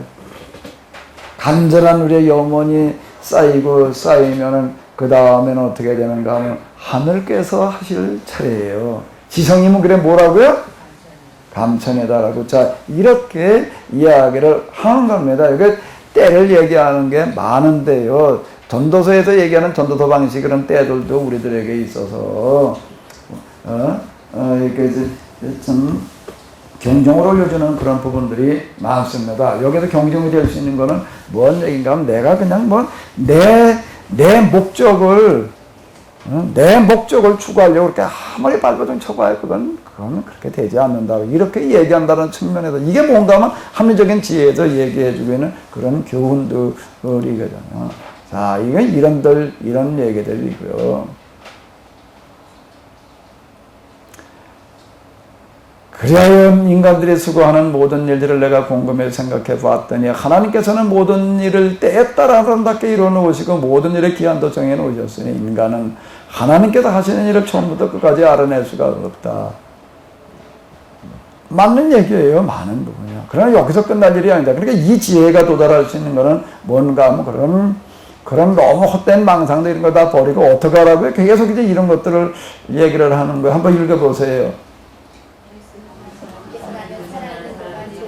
Speaker 1: 간절한 우리의 영혼이 쌓이면은 그 다음에는 어떻게 되는가 하면 하늘께서 하실 차례예요. 지성님은 그래 뭐라고요? 감천에다라고. 자, 이렇게 이야기를 하는 겁니다. 이게 때를 얘기하는 게 많은데요. 전도서에서 얘기하는 전도서 방식 그런 때들도 우리들에게 있어서 이렇게 좀 경종을 올려주는 그런 부분들이 많습니다. 여기서 경종이 될 수 있는 거는 뭔 얘기인가 하면 내가 그냥 뭐 내 목적을 추구하려고 그렇게 아무리 발버둥 쳐봐야 그건 그렇게 되지 않는다. 이렇게 얘기한다는 측면에서 이게 뭔가 하면 합리적인 지혜에서 얘기해주고 있는 그런 교훈들이거든요. 자, 이건 이런 얘기들이고요. 그리하여 인간들이 수고하는 모든 일들을 내가 곰곰이 생각해 보았더니 하나님께서는 모든 일을 때에 따라 아름답게 이루어 놓으시고 모든 일에 기한도 정해 놓으셨으니 인간은 하나님께서 하시는 일을 처음부터 끝까지 알아낼 수가 없다. 맞는 얘기예요. 많은 부분이요. 그러나 여기서 끝날 일이 아니다. 그러니까 이 지혜가 도달할 수 있는 것은 뭔가 하면 그런 너무 헛된 망상들 이런 거 다 버리고 어떻게 하라고요? 계속 이제 이런 것들을 얘기를 하는 거예요. 한번 읽어보세요.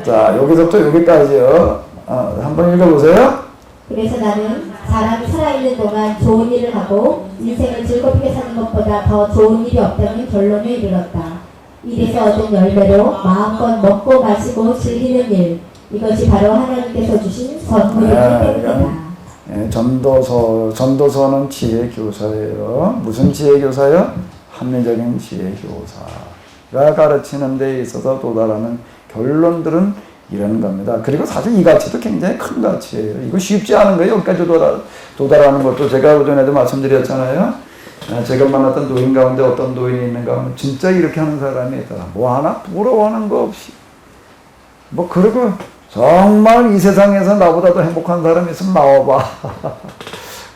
Speaker 1: 자, 여기서부터 여기까지요. 한번 읽어보세요.
Speaker 2: 그래서 나는 사람이 살아있는 동안 좋은 일을 하고 인생을 즐겁게 사는 것보다 더 좋은 일이 없다는 결론에 이르렀다. 일에서 얻은 열매로 마음껏 먹고 마시고 즐기는 일, 이것이 바로 하나님께서 주신 선물이기 때문이다.
Speaker 1: 네, 전도서는 지혜 교사예요. 무슨 지혜 교사요? 합리적인 지혜 교사가 가르치는 데 있어서 도달하는 결론들은 이런 겁니다. 그리고 사실 이 가치도 굉장히 큰 가치예요. 이거 쉽지 않은 거예요. 여기까지 도달하는 것도 제가 그전에도 말씀드렸잖아요. 제가 만났던 노인 가운데 어떤 노인이 있는가 하면 진짜 이렇게 하는 사람이 있더라. 뭐 하나 부러워하는 거 없이. 뭐 그리고 정말 이 세상에서 나보다 더 행복한 사람이 있으면 나와봐.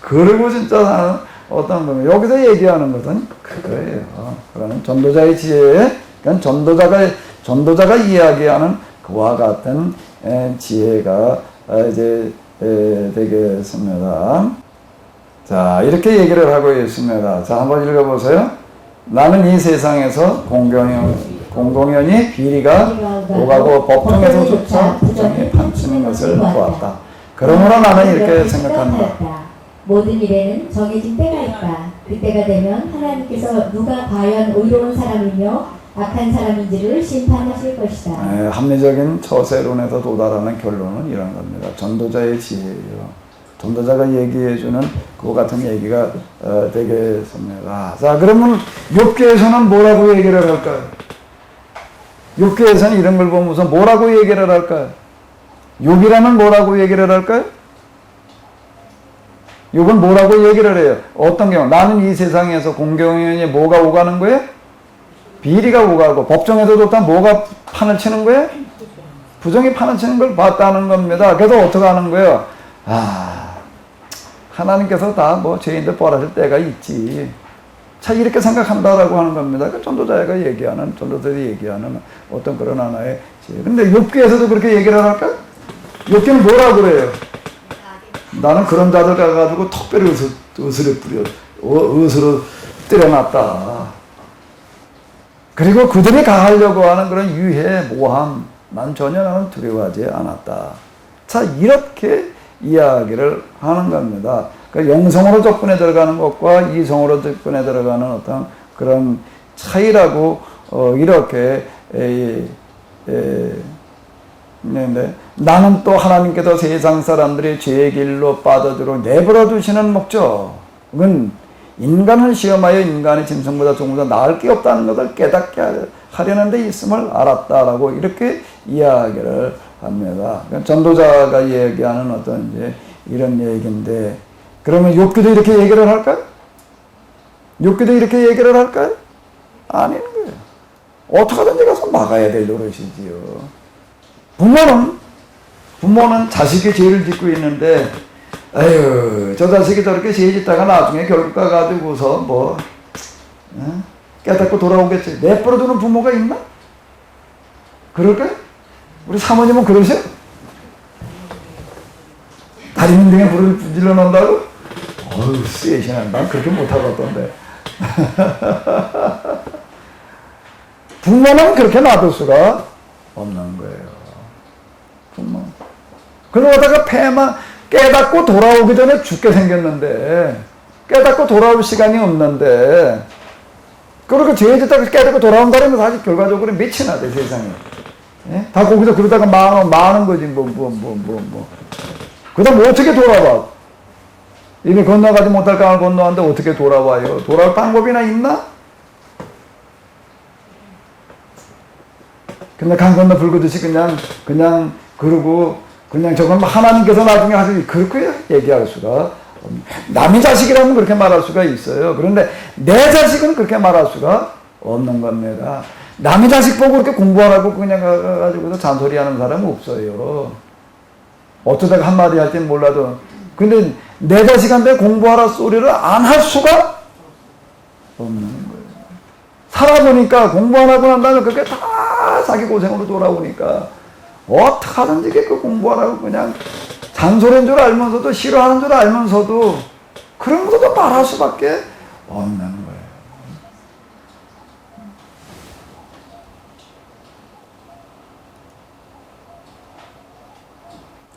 Speaker 1: 그리고 진짜 어떤 겁니다. 여기서 얘기하는 것은 그거예요. 그러는 전도자의 지혜에, 그러니까 전도자가 이야기하는 그와 같은 지혜가 이제 되겠습니다. 자, 이렇게 얘기를 하고 있습니다. 자, 한번 읽어보세요. 나는 이 세상에서 공공연히 비리가 오가고 법정에서조차 부정이 판치는 것을 보았다. 그러므로 나는 이렇게 생각한다.
Speaker 2: 모든 일에는 정해진 때가 있다. 그때가 되면 하나님께서 누가 과연 의로운 사람이며 악한 사람인지를 심판하실 것이다.
Speaker 1: 합리적인 처세론에서 도달하는 결론은 이런 겁니다. 전도자의 지혜예요. 전도자가 얘기해주는 그와 같은 얘기가 되겠습니다. 자, 그러면 욥기에서는 뭐라고 얘기를 할까요? 욥기에서는 이런 걸 보면서 뭐라고 얘기를 할까요? 욥이라면 뭐라고 얘기를 할까요? 욥은 뭐라고 얘기를 해요? 어떤 경우? 나는 이 세상에서 공경연히 뭐가 오가는 거예요? 비리가 오가고 법정에서 좋다 뭐가 판을 치는 거예요? 부정이 판을 치는 걸 봤다는 겁니다. 그래서 어떻게 하는 거예요? 하나님께서 다 뭐 죄인들 벌하실 때가 있지. 자, 이렇게 생각한다라고 하는 겁니다. 그 전도자가 얘기하는, 전도자들이 얘기하는 어떤 그런 하나의 지혜. 근데 욥기에서도 그렇게 얘기를 할까? 욥기는 뭐라고 그래요? 나는 그런 자들 가가지고 특별히 의술을 때려놨다. 그리고 그들이 가하려고 하는 그런 유해, 모함, 난 전혀 나는 두려워하지 않았다. 자, 이렇게 이야기를 하는 겁니다. 그러니까 영성으로 접근해 들어가는 것과 이성으로 접근해 들어가는 어떤 그런 차이라고 이렇게 나는 또 하나님께서 세상 사람들이 죄의 길로 빠져들어 내버려 두시는 목적은 인간을 시험하여 인간의 짐승보다 조금보다 나을 게 없다는 것을 깨닫게 하려는 데 있음을 알았다라고 이렇게 이야기를 합니다. 전도자가 얘기하는 어떤 이제 이런 얘기인데, 그러면 욥기도 이렇게 얘기를 할까요? 욥기도 이렇게 얘기를 할까요? 아닌 거예요. 어떻게든지 가서 막아야 될 노릇이지요. 부모는 자식이 죄를 짓고 있는데, 아유, 저 자식이 저렇게 죄 짓다가 나중에 결국 가가지고서 뭐, 깨닫고 돌아오겠지. 내버려두는 부모가 있나? 그럴까요? 우리 사모님은 그러셔? 다리 민등에 불을 질러 놓는다고? 어휴, 쎄시네. 난 그렇게 못하겠던데. 부모는 그렇게 놔둘 수가 없는 거예요. 부모. 그러다가 폐만 깨닫고 돌아오기 전에 죽게 생겼는데, 깨닫고 돌아올 시간이 없는데, 그렇게 죄 짓다가 깨닫고 돌아온다면 사실 결과적으로 미치나 돼, 세상에. 예? 다 거기서 그러다가 망하는 거지, 그 다음 어떻게 돌아와? 이미 건너가지 못할 강을 건너왔는데 어떻게 돌아와요? 돌아올 방법이나 있나? 근데 강 건너 불구듯이 그냥 그러고, 그냥 저건 하나님께서 나중에 하시니 그렇게 얘기할 수가, 남의 자식이라면 그렇게 말할 수가 있어요. 그런데 내 자식은 그렇게 말할 수가 없는 겁니다. 남의 자식 보고 그렇게 공부하라고 그냥 가가지고서 잔소리하는 사람은 없어요. 어쩌다가 한마디 할지는 몰라도. 근데 내 자식한테 공부하라 소리를 안 할 수가 없는 거예요. 살아보니까 공부 안 하고 난 다음에 그게 다 자기 고생으로 돌아오니까 어떡하든지 그 공부하라고 그냥 잔소리인 줄 알면서도 싫어하는 줄 알면서도 그런 것도 말할 수밖에 없는 거예요.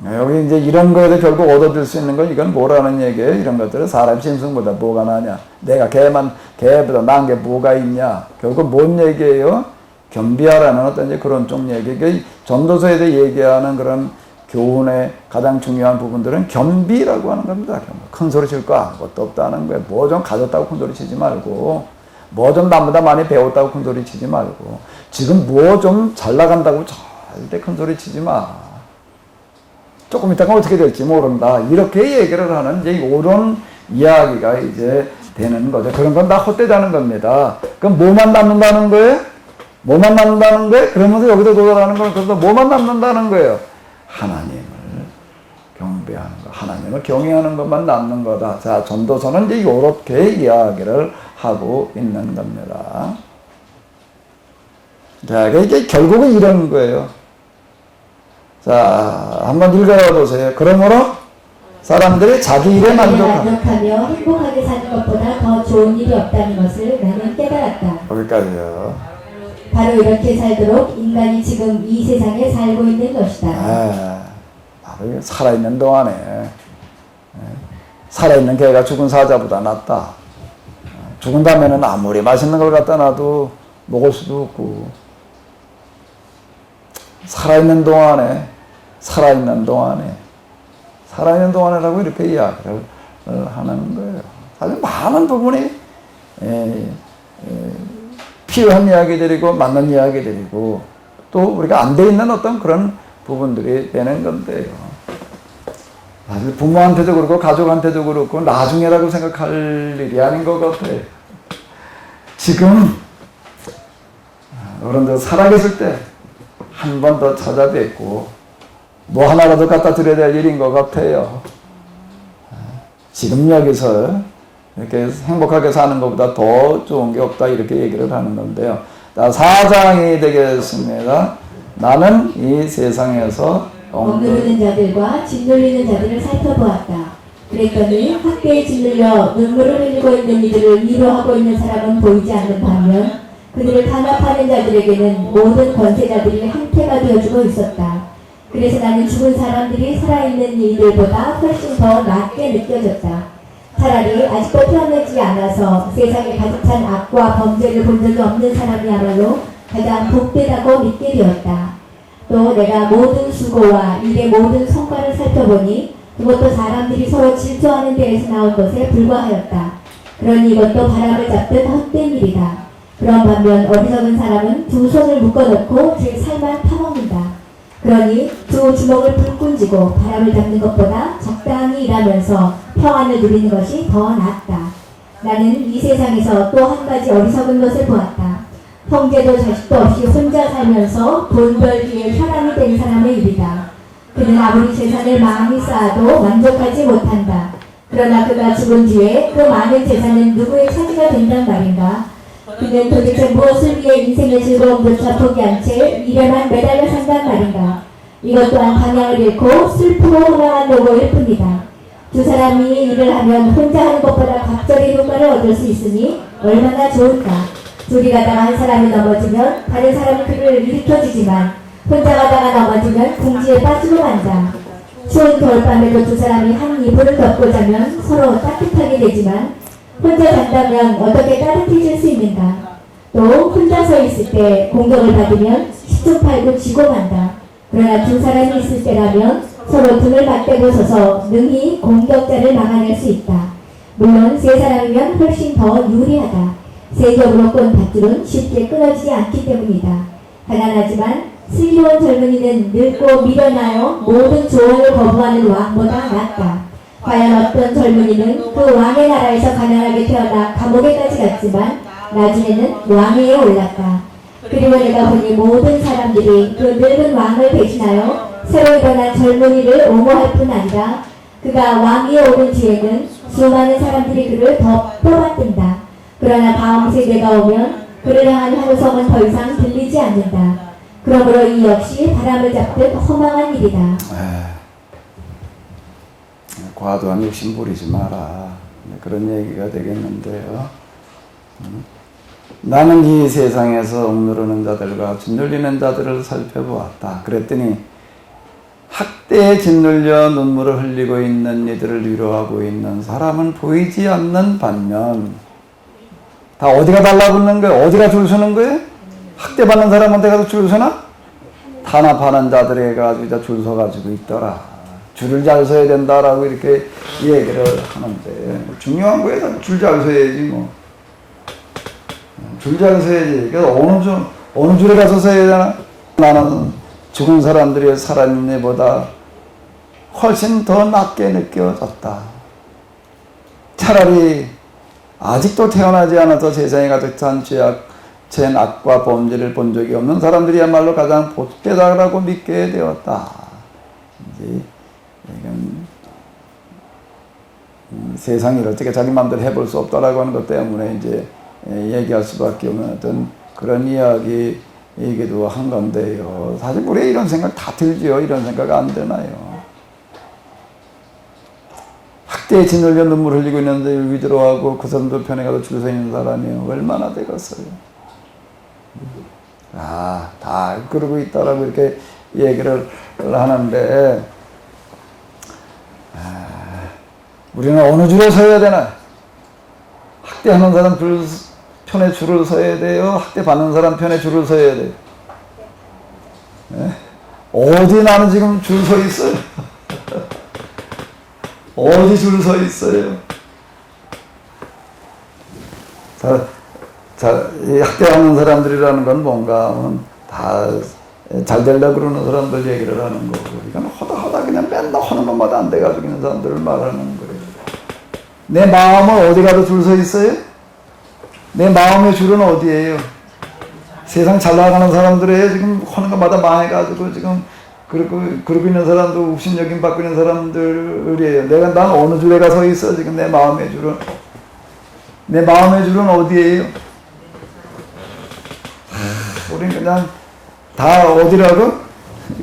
Speaker 1: 여기 이제 이런 거에서 결국 얻어들 수 있는 건 이건 뭐라는 얘기예요? 이런 것들은 사람 짐승보다 뭐가 나냐? 내가 개보다 나은 게 뭐가 있냐? 결국 뭔 얘기예요? 겸비하라는 어떤 이제 그런 쪽 얘기. 전도서에 대해 얘기하는 그런 교훈의 가장 중요한 부분들은 겸비라고 하는 겁니다. 큰 소리 칠 거 아무것도 없다는 거예요. 뭐 좀 가졌다고 큰 소리 치지 말고, 뭐 좀 남보다 많이 배웠다고 큰 소리 치지 말고, 지금 뭐 좀 잘 나간다고 절대 큰 소리 치지 마. 조금 있다가 어떻게 될지 모른다. 이렇게 얘기를 하는 이제 이런 이야기가 이제 되는 거죠. 그런 건 다 헛되다는 겁니다. 그럼 뭐만 남는다는 거예요? 뭐만 남는다는 거예요? 그러면서 여기서 도달하는 건 그래서 뭐만 남는다는 거예요? 하나님을 경배. 경배하는 것, 하나님을 경외하는 것만 남는 거다. 자, 전도서는 이제 이렇게 이야기를 하고 있는 겁니다. 자, 이게 결국은 이런 거예요. 자, 한번 읽어봐 보세요. 그러므로 사람들이 자기 일에
Speaker 2: 만족하며 행복하게 사는 것보다 더 좋은 일이 없다는 것을 나는 깨달았다.
Speaker 1: 거기까지요.
Speaker 2: 바로 이렇게 살도록 인간이 지금 이 세상에 살고 있는 것이다.
Speaker 1: 바로 살아있는 동안에 살아있는 개가 죽은 사자보다 낫다. 죽은 다음에는 아무리 맛있는 걸 갖다 놔도 먹을 수도 없고, 살아있는 동안에라고 이렇게 이야기를 하는 거예요. 사실 많은 부분이 필요한 이야기들이고 맞는 이야기들이고 또 우리가 안 돼 있는 어떤 그런 부분들이 되는 건데요. 사실 부모한테도 그렇고 가족한테도 그렇고 나중에라고 생각할 일이 아닌 것 같아요. 지금 어른들 살아계실 때 한 번 더 찾아뵙고 뭐 하나라도 갖다 드려야 될 일인 것 같아요. 지금 여기서 이렇게 행복하게 사는 것보다 더 좋은 게 없다 이렇게 얘기를 하는 건데요. 자, 4장이 되겠습니다. 나는 이 세상에서
Speaker 2: 억누르는 자들과 짓눌리는 자들을 살펴보았다. 그랬더니 학대에 짓눌려 눈물을 흘리고 있는 이들을 위로하고 있는 사람은 보이지 않는 반면 그들을 탄압하는 자들에게는 모든 권세자들이 한패가 되어주고 있었다. 그래서 나는 죽은 사람들이 살아있는 이들보다 훨씬 더 낫게 느껴졌다. 차라리 아직도 태어나지 않아서 세상에 가득 찬 악과 범죄를 본 적이 없는 사람이야말로 가장 복되다고 믿게 되었다. 또 내가 모든 수고와 일의 모든 성과를 살펴보니 그것도 사람들이 서로 질투하는 데에서 나온 것에 불과하였다. 그러니 이것도 바람을 잡듯 헛된 일이다. 그런 반면 어리석은 사람은 두 손을 묶어놓고 제 살만 파먹는다. 그러니 두 주먹을 불끈 쥐고 바람을 잡는 것보다 적당히 일하면서 평안을 누리는 것이 더 낫다. 나는 이 세상에서 또 한 가지 어리석은 것을 보았다. 형제도 자식도 없이 혼자 살면서 돈 벌기에 혈안이 된 사람의 일이다. 그는 아무리 재산을 많이 쌓아도 만족하지 못한다. 그러나 그가 죽은 뒤에 그 많은 재산은 누구의 차지가 된단 말인가? 그는 도대체 무엇을 위해 인생의 즐거움조차 포기한 채 일에만 매달려 산단 말인가? 이것 또한 방향을 잃고 슬프고 허망한 노고일 뿐이다. 두 사람이 일을 하면 혼자 하는 것보다 각별히 효과를 얻을 수 있으니 얼마나 좋을까? 둘이 가다가 한 사람이 넘어지면 다른 사람이 그를 일으켜주지만 혼자 가다가 넘어지면 궁지에 빠지고 만다. 추운 겨울밤에도 두 사람이 한 이불을 덮고 자면 서로 따뜻하게 되지만 혼자 잔다면 어떻게 따뜻해질 수 있는가? 또 혼자 서 있을 때 공격을 받으면 시초팔고 지고 만다. 그러나 두 사람이 있을 때라면 서로 등을 맞대고 서서 능히 공격자를 막아낼 수 있다. 물론 세 사람이면 훨씬 더 유리하다. 세적으로 꼰 밧줄은 쉽게 끊어지지 않기 때문이다. 가난하지만 슬기로운 젊은이는 늙고 미련하여 모든 조언을 거부하는 왕보다 낫다. 과연 어떤 젊은이는 그 왕의 나라에서 가난하게 태어나 감옥에까지 갔지만 나중에는 왕위에 올랐다. 그리고 내가 보니 모든 사람들이 그 늙은 왕을 배신하여 새로 일어난 젊은이를 옹호할 뿐 아니라 그가 왕위에 오른 뒤에는 수많은 사람들이 그를 더 뽑아뜬다. 그러나 다음 세대가 오면 그를 향한 환호성은 더 이상 들리지 않는다. 그러므로 이 역시 바람을 잡듯 허망한 일이다.
Speaker 1: 과도한 욕심 부리지 마라. 그런 얘기가 되겠는데요. 나는 이 세상에서 억누르는 자들과 짓눌리는 자들을 살펴보았다. 그랬더니 학대에 짓눌려 눈물을 흘리고 있는 이들을 위로하고 있는 사람은 보이지 않는 반면 다 어디가 달라붙는 거예요? 어디가 줄 서는 거예요? 학대받는 사람한테 가서 줄 서나? 탄압하는 자들에게 가지고 줄 서가지고 있더라. 줄을 잘 서야 된다라고 이렇게 얘기를 하는데 중요한 거예요. 줄 잘 서야지 뭐. 줄 잘 서야지. 그래서 어느 줄에 가서 서야 되나? 나는 죽은 사람들이 살아있는 애보다 훨씬 더 낫게 느껴졌다. 차라리 아직도 태어나지 않아서 세상에 가득 찬 죄 악과 범죄를 본 적이 없는 사람들이야말로 가장 복되다라고 믿게 되었다. 이제 이건 세상이 어떻게 자기 마음대로 해볼 수 없다라고 하는 것 때문에 이제 얘기할 수밖에 없는 어떤 그런 이야기이기도 한 건데요. 사실 우리 이런 생각 다 들죠. 이런 생각 안 드나요? 학대에 짓눌려 눈물 흘리고 있는데 위로하고 그 사람도 편에 가서 줄 서 있는 사람이 얼마나 되겠어요. 다 그러고 있다라고 이렇게 얘기를 하는데, 우리는 어느 줄에 서야 되나? 학대하는 사람 편에 줄을 서야 돼요? 학대받는 사람 편에 줄을 서야 돼요? 어디 나는 지금 줄 서 있어요? 어디 줄 서 있어요? 이 학대하는 사람들이라는 건 뭔가 다 잘 되려고 그러는 사람들 얘기를 하는 거고, 이건 허다허다 그냥 맨날 하는 것마다 안 돼가지고 있는 사람들을 말하는 거예요. 내 마음은 어디 가도 줄 서 있어요? 내 마음의 줄은 어디예요? 세상 잘 나가는 사람들이에요. 지금 하는 것마다 망해가지고 지금 그러고 있는 사람도 up신여김 받고 있는 사람들이에요. 난 어느 줄에 가서 있어? 지금 내 마음의 줄은. 내 마음의 줄은 어디예요? 우린 그냥 다 어디라고?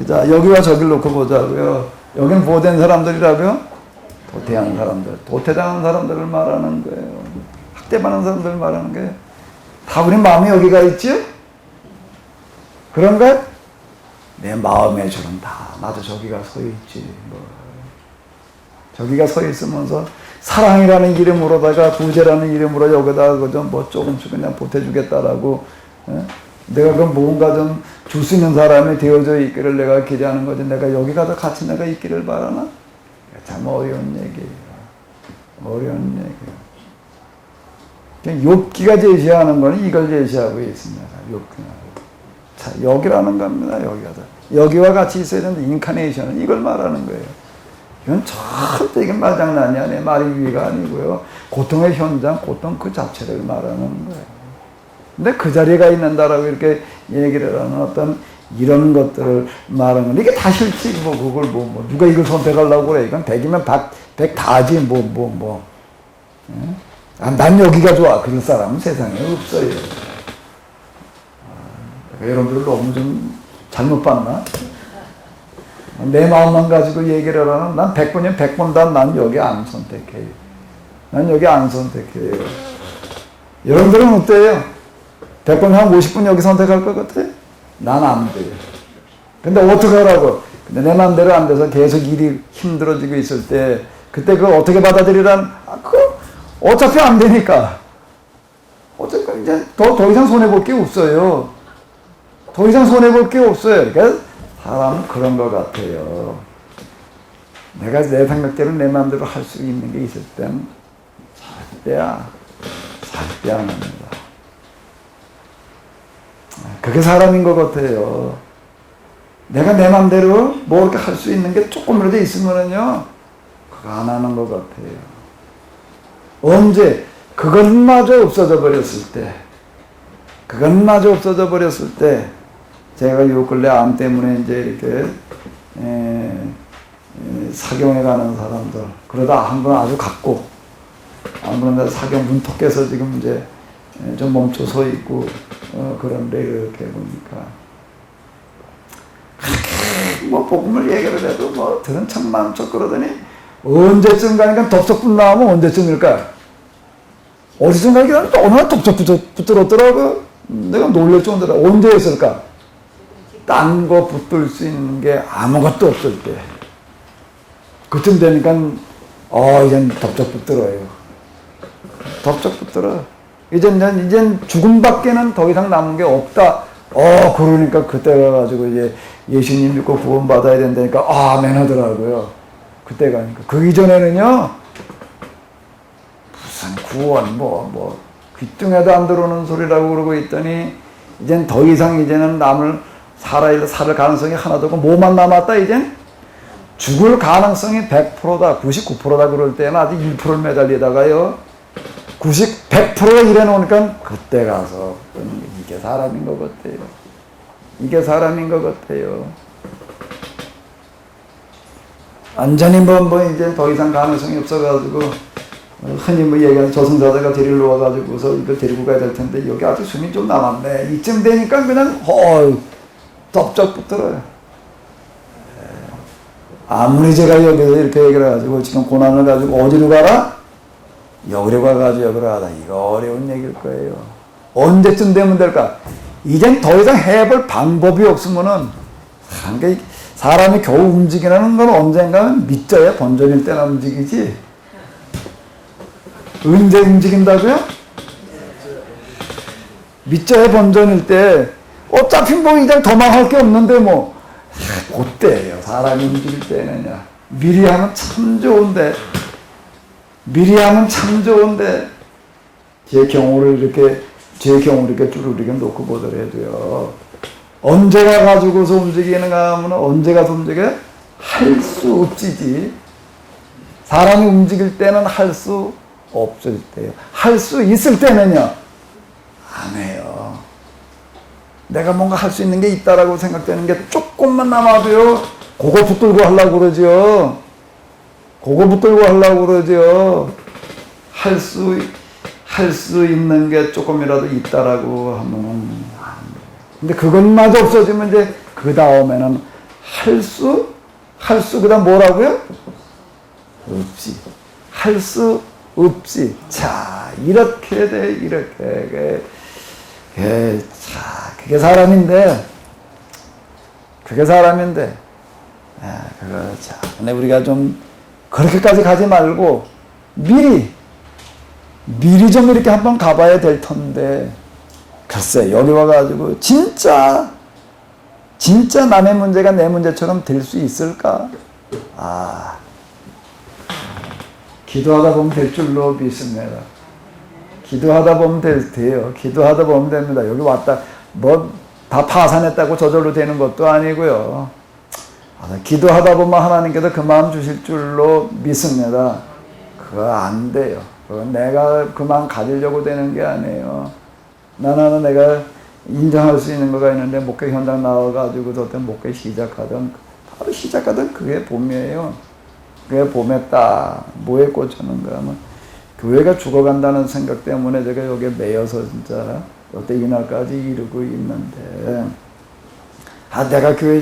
Speaker 1: 자, 여기와 저기를 놓고 보자고요. 여긴 보된 사람들이라고요? 도태한 사람들. 도태당한 사람들을 말하는 거예요. 학대받는 사람들을 말하는 거예요. 다 우리 마음이 여기가 있지? 그런가? 내 마음의 줄은 다 나도 저기가 서 있지. 저기가 서 있으면서 사랑이라는 이름으로다가 구제라는 이름으로 여기다가 뭐 조금씩 그냥 보태주겠다라고, 내가 그 뭔가 좀 줄 수 있는 사람이 되어져 있기를 내가 기대하는 거지. 내가 여기 가서 같이 내가 있기를 바라나? 참 어려운 얘기예요. 어려운 얘기예요. 욥기가 제시하는 거는 이걸 제시하고 있습니다. 욥기는. 자, 여기라는 겁니다. 여기와 같이 있어야 되는데 인카네이션은 이걸 말하는 거예요. 이건 절대 이게 말장난이 아니에요. 말이 위가 아니고요. 고통의 현장, 고통 그 자체를 말하는 거예요. 근데 그 자리에 있는다라고 이렇게 얘기를 하는 어떤 이런 것들을 말하는 건 이게 다 싫지. 그걸 누가 이걸 선택하려고 그래. 이건 100이면 100 다지. 난 여기가 좋아. 그런 사람은 세상에 없어요. 여러분들 너무 좀 잘못 봤나? 내 마음만 가지고 얘기를 하는, 난 100번이면 100번 다 난 여기 안 선택해요. 난 여기 안 선택해요. 여러분들은 어때요? 100번 한 50분 여기 선택할 것 같아요? 난 안 돼요. 근데 어떻게 하라고? 근데 내 마음대로 안 돼서 계속 일이 힘들어지고 있을 때, 그때 그걸 어떻게 받아들이란? 어차피 안 되니까. 어차피 이제 더 이상 손해볼 게 없어요. 더 이상 손해볼 게 없어요. 그러니까 사람은 그런 것 같아요. 내가 내 생각대로 내 마음대로 할 수 있는 게 있을 땐 절대 안 합니다. 그게 사람인 것 같아요. 내가 내 마음대로 뭐 이렇게 할 수 있는 게 조금이라도 있으면은요, 그거 안 하는 것 같아요. 언제 그것마저 없어져 버렸을 때, 제가 요 근래 암 때문에 이제 이렇게 사경에 가는 사람들, 그러다 한 번 아주 갔고, 안 그러면 사경 문턱에서 지금 이제 좀 멈춰 서 있고, 그런데 이렇게 보니까 복음을 얘기를 해도 들은 참 마음쩍 그러더니 언제쯤 가니까 덥석 나오면 언제쯤일까? 어디쯤 가니까 또 얼마나 덥석 붙들었더라고. 내가 놀랄 정도로 언제였을까? 딴 거 붙들 수 있는 게 아무것도 없을 때, 그쯤 되니까 이젠 덥석 붙들어요. 덥석 붙들어. 이젠 죽음밖에는 더 이상 남은 게 없다. 그러니까 그때 가가지고 이제 예수님 믿고 구원 받아야 된다니까 아멘 하더라고요. 그때 가니까. 그 이전에는요, 무슨 구원 귀뚱에도 안 들어오는 소리라고 그러고 있더니 이젠 더 이상 이제는 살 가능성이 하나도 없고 뭐만 남았다. 이젠 죽을 가능성이 100%다 99%다 그럴 때는 아직 1%를 매달리다가요, 100%가 이래 놓으니까 그때 가서 이게 사람인 것 같아요. 이게 사람인 것 같아요. 완전히 이제 더 이상 가능성이 없어가지고 흔히 뭐 얘기하는 저승사자가 데리러 와가지고서 이걸 데리고 가야 될 텐데 여기 아직 숨이 좀 남았네. 이쯤 되니까 그냥 덥적 붙들어요. 아무리 제가 여기서 이렇게 얘기를 해가지고 지금 고난을 가지고 어디로 가라? 여기로 가가지고 여기로 가라. 이거 어려운 얘기일 거예요. 언제쯤 되면 될까? 이젠 더 이상 해볼 방법이 없으면은 사람이 겨우 움직이는 건 언젠가는 밑져야 번전일 때나 움직이지. 언제 움직인다고요? 밑져야 번전일 때 어차피 뭐 이제 더 망할 게 없는데 뭐 그때예요. 사람이 움직일 때는요. 미리 하면 참 좋은데 제 경우를 이렇게 쭈루리게 놓고 보더라도요. 언제가 가지고서 움직이는가 하면 언제가 움직여? 할 수 없지지. 사람이 움직일 때는 할 수 없을 때요. 할 수 있을 때는요. 안 해요. 내가 뭔가 할 수 있는 게 있다라고 생각되는 게 조금만 남아도요. 그거 붙들고 하려고 그러죠. 할 수 있는 게 조금이라도 있다라고 하면은 안 돼요. 근데 그것마저 없어지면 이제 그 다음에는 그 다음 뭐라고요? 할 수 없지. 자, 이렇게 돼. 자, 그게 사람인데. 근데 우리가 좀 그렇게까지 가지 말고 미리 좀 이렇게 한번 가봐야 될 텐데. 글쎄, 여기 와가지고 진짜 남의 문제가 내 문제처럼 될 수 있을까? 기도하다 보면 될 줄로 믿습니다. 기도하다 보면 돼요. 기도하다 보면 됩니다. 여기 왔다, 다 파산했다고 저절로 되는 것도 아니고요. 기도하다 보면 하나님께서 그 마음 주실 줄로 믿습니다. 그거 안 돼요. 그건 내가 그 마음 가지려고 되는 게 아니에요. 나는 내가 인정할 수 있는 거가 있는데 목회 현장 나와가지고 저때 목회 시작하던 그게 봄이에요. 그게 봄에 딱 뭐에 꽂혔는가 하면 교회가 죽어간다는 생각 때문에 제가 여기에 매여서 진짜 어때 이날까지 이르고 있는데 내가 교회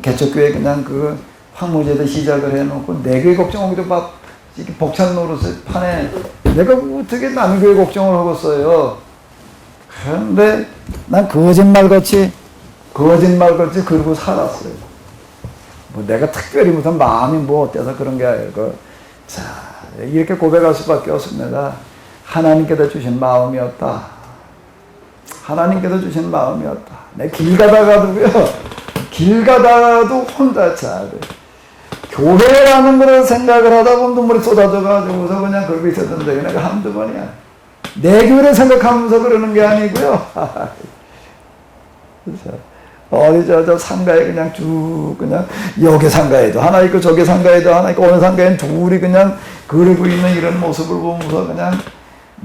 Speaker 1: 개척교회 그냥 그 황무제도 시작을 해놓고 내 교회 걱정하기도 막 이렇게 벅찬 노릇에 판에 내가 어떻게 남의 교회 걱정을 하겠어요. 그런데 난 거짓말같이 그러고 살았어요. 내가 특별히 무슨 마음이 어때서 그런 게 아니고 자, 이렇게 고백할 수밖에 없습니다. 하나님께서 주신 마음이었다. 내 길 가다가도 혼자 자야 돼. 교회라는 걸 생각을 하다 보면 눈물이 쏟아져가지고서 그냥 그러고 있었는데 내가 한두 번이야. 내 교회를 생각하면서 그러는 게 아니고요. 어디 저 상가에 그냥 쭉 그냥 여기 상가에도 하나 있고 저기 상가에도 하나 있고 어느 상가에는 둘이 그냥 그러고 있는 이런 모습을 보면서 그냥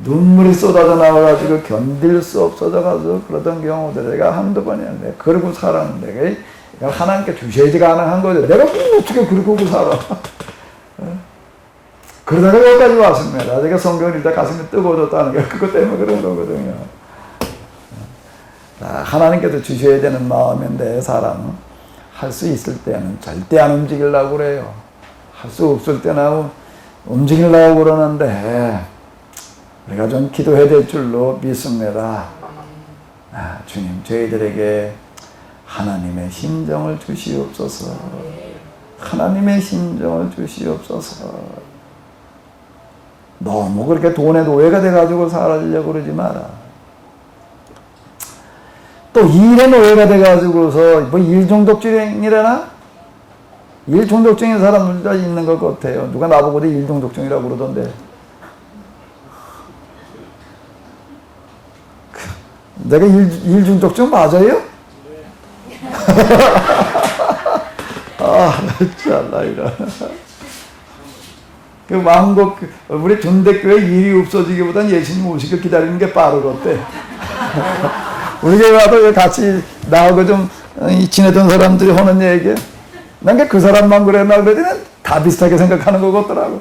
Speaker 1: 눈물이 쏟아져 나와가지고 견딜 수 없어져가지고 그러던 경우들 내가 한두 번이야. 내가 그러고 살았는데 하나님께 주셔야지 가능한 거죠. 내가 어떻게 그러고 살아. 그러다가 여기까지 왔습니다. 제가 성경을 읽다 가슴이 뜨거워졌다는 게 그것 때문에 그런 거거든요. 하나님께서 주셔야 되는 마음인데 사람은 할 수 있을 때는 절대 안 움직이려고 그래요. 할 수 없을 때는 움직이려고 그러는데 우리가 좀 기도해야 될 줄로 믿습니다. 주님, 저희들에게 하나님의 심정을 주시옵소서. 너무 그렇게 돈의 노예가 돼가지고 살아지려고 그러지 마라. 또 일의 노예가 돼가지고서 일중독증이라나? 일중독증인 사람들 있는 것 같아요. 누가 나보고 일중독증이라고 그러던데. 내가 일중독증 맞아요? 참나 이런. 그 마음껏 우리 존대교회 일이 없어지기보단 예수님 오시길 기다리는 게 빠르겠대. 우리 교회 와도 같이 나하고 좀 지내던 사람들이 하는 얘기. 난 그 사람만 그랬나 그러더니 다 비슷하게 생각하는 것 같더라고.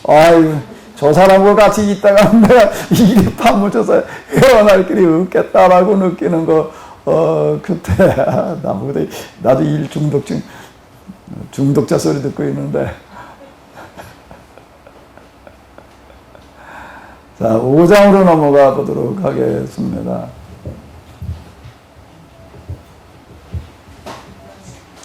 Speaker 1: 아유, 저 사람과 같이 있다가 내가 일이 파묻혀서 헤어날 길이 없겠다라고 느끼는 거, 그때, 나도 일 중독자 소리 듣고 있는데. 자, 5장으로 넘어가 보도록 하겠습니다.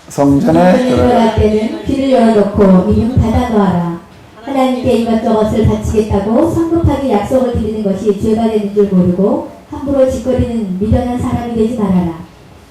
Speaker 1: 성전에
Speaker 2: 들어갈 때는 귀를 열어놓고 이름 닫아 놓아라. 하나님께 이것저것을 바치겠다고 성급하게 약속을 드리는 것이 죄가 되는 줄 모르고 함부로 짓거리는 미련한 사람이 되지 말아라.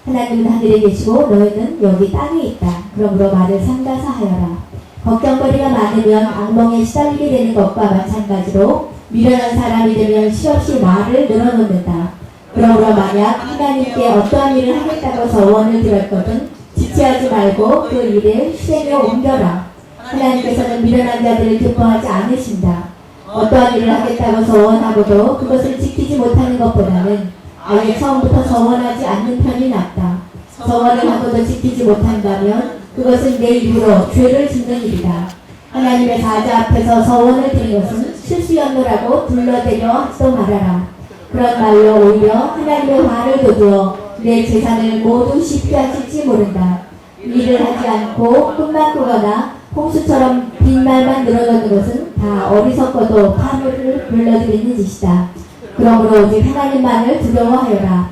Speaker 2: 하나님은 하늘에 계시고 너희는 여기 땅에 있다. 그러므로 말을 삼가서 하여라. 걱정거리가 많으면 악몽에 시달리게 되는 것과 마찬가지로 미련한 사람이 되면 시없이 말을 늘어놓는다. 그러므로 만약 하나님께 어떠한 일을 하겠다고 서원을 들었거든 지체하지 말고 그 일을 실행에 옮겨라. 하나님께서는 미련한 자들을 기뻐하지 않으신다. 어떠한 일을 하겠다고 서원하고도 그것을 지키지 못하는 것보다는 아예 처음부터 서원하지 않는 편이 낫다. 서원을 하고도 지키지 못한다면 그것은 내 입으로 죄를 짓는 일이다. 하나님의 사자 앞에서 서원을 드린 것은 실수였노라고 둘러대려 하지도 말아라. 그런 말로 오히려 하나님의 화를 돋우어 내 재산을 모두 씹혀질지 모른다. 일을 하지 않고 꿈만 꾸거나 홍수처럼 빈말만 늘어놓는 것은 다 어리석어도 파멸을 불러들이는 짓이다. 그러므로 오직 하나님만을 두려워하여라.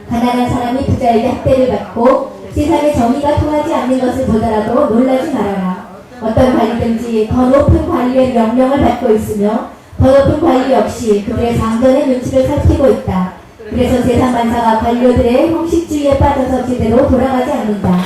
Speaker 2: 가난한 사람이 부자에게 학대를 받고 세상에 정의가 통하지 않는 것을 보더라도 놀라지 말아라. 어떤 관리든지 더 높은 관리의 명령을 받고 있으며 더 높은 관리 역시 그들의 상전의 눈치를 살피고 있다. 그래서 세상 만사가 관료들의 형식주의에 빠져서 제대로 돌아가지 않는다.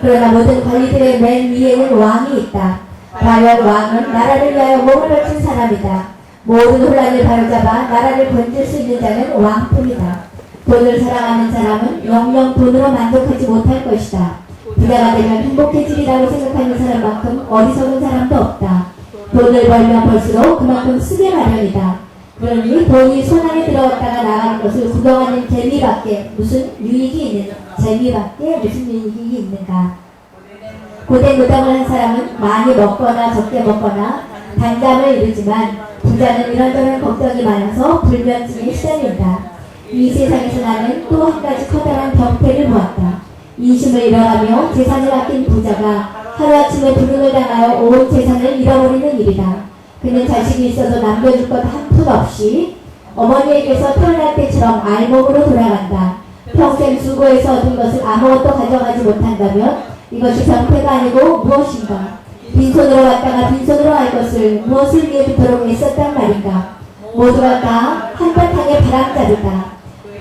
Speaker 2: 그러나 모든 관리들의 맨 위에는 왕이 있다. 과연 왕은 나라를 위하여 몸을 바친 사람이다. 모든 혼란을 바로잡아 나라를 건질 수 있는 자는 왕뿐이다. 돈을 사랑하는 사람은 영영 돈으로 만족하지 못할 것이다. 부자가 되면 행복해지리라고 생각하는 사람만큼 어리석은 사람도 없다. 돈을 벌면 벌수록 그만큼 쓰게 마련이다. 그러니 돈이 손 안에 들어갔다가 나가는 것을 구경하는 재미밖에 무슨 유익이 있는가. 고된 노동을 한 사람은 많이 먹거나 적게 먹거나 단잠을 이루지만 부자는 이런저런 걱정이 많아서 불면증에 시달린다. 이 세상에서 나는 또 한 가지 커다란 병폐를 보았다. 인심을 잃어가며 재산을 아낀 부자가 하루아침에 불운을 당하여 온 재산을 잃어버리는 일이다. 그는 자식이 있어도 남겨줄 것 한 푼 없이 어머니에게서 태어날 때처럼 알몸으로 돌아간다. 평생 수고해서 얻은 것을 아무것도 가져가지 못한다면 이것이 병폐가 아니고 무엇인가? 빈손으로 왔다가 빈손으로 갈 것을 무엇을 위해 그토록 애썼단 말인가? 모두가 다 한바탕의 바람잡이다.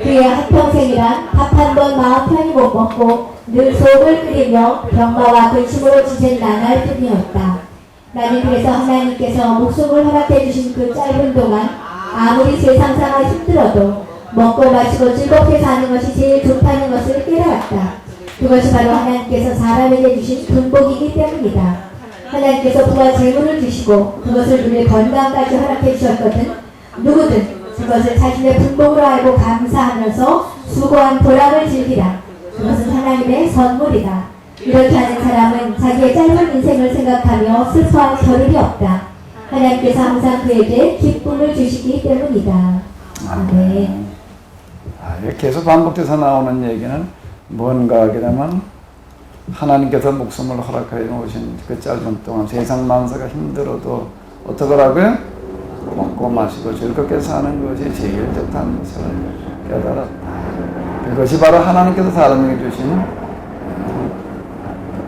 Speaker 2: 그의 한평생이란 밥 한 번 마음 편히 못 먹고 늘 속을 끓이며 병마와 근심으로 지샌 나날 뿐이었다. 나는 그래서 하나님께서 목숨을 허락해 주신 그 짧은 동안 아무리 세상사가 힘들어도 먹고 마시고 즐겁게 사는 것이 제일 좋다는 것을 깨달았다. 그것이 바로 하나님께서 사람에게 주신 근복이기 때문이다. 하나님께서 부와 재물을 주시고 그것을 누릴 건강까지 허락해 주셨거든 누구든 그것을 자신의 분복으로 알고 감사하면서 수고한 보람을 즐기라. 그것은 하나님의 선물이다. 이렇게 하는 사람은 자기의 짧은 인생을 생각하며 슬퍼할 겨를이 없다. 하나님께서 항상 그에게 기쁨을 주시기 때문이다. 아멘.
Speaker 1: 계속 반복돼서 나오는 얘기는 뭔가 하게 되면 하나님께서 목숨을 허락하여 놓으신 그 짧은 동안 세상 만사가 힘들어도 어떡하라고요? 먹고 마시고 즐겁게 사는 것이 제일 좋다는 것을 깨달았다. 그것이 바로 하나님께서 사람에게 주신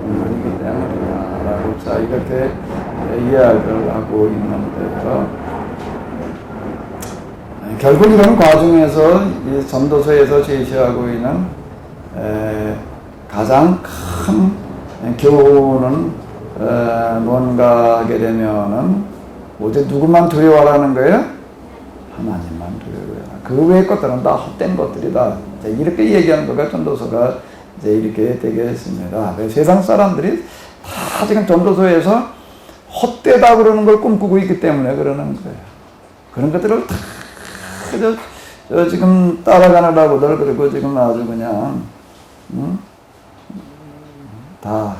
Speaker 1: 은물이기 때문이다 라고 자 이렇게 이야기를 하고 있는데요. 결국 이런 과정에서 이 전도서에서 제시하고 있는 가장 큰 교훈은 뭔가 하게 되면은 오직 누구만 두려워하라는 거예요? 하나님만 두려워해라. 그 외의 것들은 다 헛된 것들이다. 이렇게 얘기하는 거가 전도서가 이제 이렇게 되겠습니다. 세상 사람들이 다 지금 전도서에서 헛되다 그러는 걸 꿈꾸고 있기 때문에 그러는 거예요. 그런 것들을 다 지금 따라가느라고들 그리고 지금 아주 그냥 다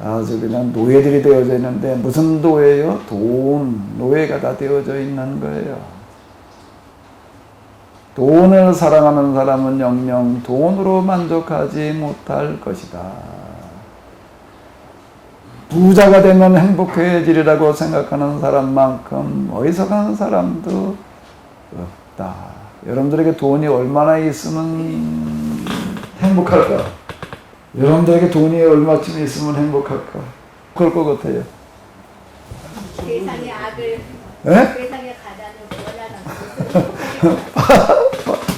Speaker 1: 아주 그냥 노예들이 되어져 있는데 무슨 노예요? 돈, 노예가 다 되어져 있는 거예요. 돈을 사랑하는 사람은 영영 돈으로 만족하지 못할 것이다. 부자가 되면 행복해지리라고 생각하는 사람만큼 어리석은 사람도 없다. 여러분들에게 돈이 얼마나 있으면 행복할까? 여러분들에게 돈이 얼마쯤 있으면 행복할까? 그럴 것 같아요.
Speaker 3: 세상의 악을,
Speaker 1: 예?
Speaker 3: 세상의 가난을 원하는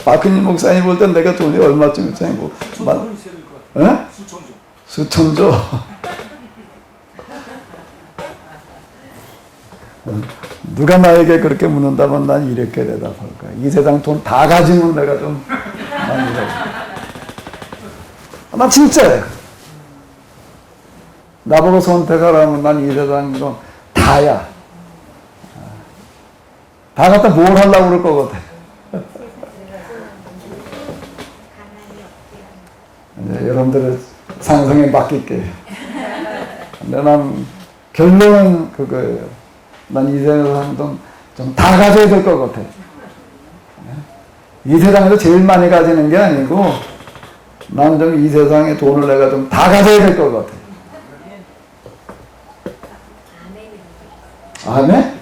Speaker 1: 박근희 목사님 볼 땐 내가 돈이 얼마쯤 있어 행복?
Speaker 4: 수천조 있어야 될 것 같아요.
Speaker 1: 예?
Speaker 4: 수천조.
Speaker 1: 수천조. 누가 나에게 그렇게 묻는다면 난 이렇게 대답할 거야. 이 세상 돈 다 가지면 내가 좀 많이 해. 나 진짜야. 나보고 선택하라면 난 이 세상 돈 다야. 다 갖다 뭘 하려고 그럴 것 같아. 이제 여러분들의 상상에 맡길게요. 근데 난 결론은 그거예요. 난 이 세상 돈 좀 다 가져야 될 것 같아. 이 세상에서 제일 많이 가지는 게 아니고 난 좀 이 세상에 돈을 내가 좀 다 가져야 될 것 같아. 아멘?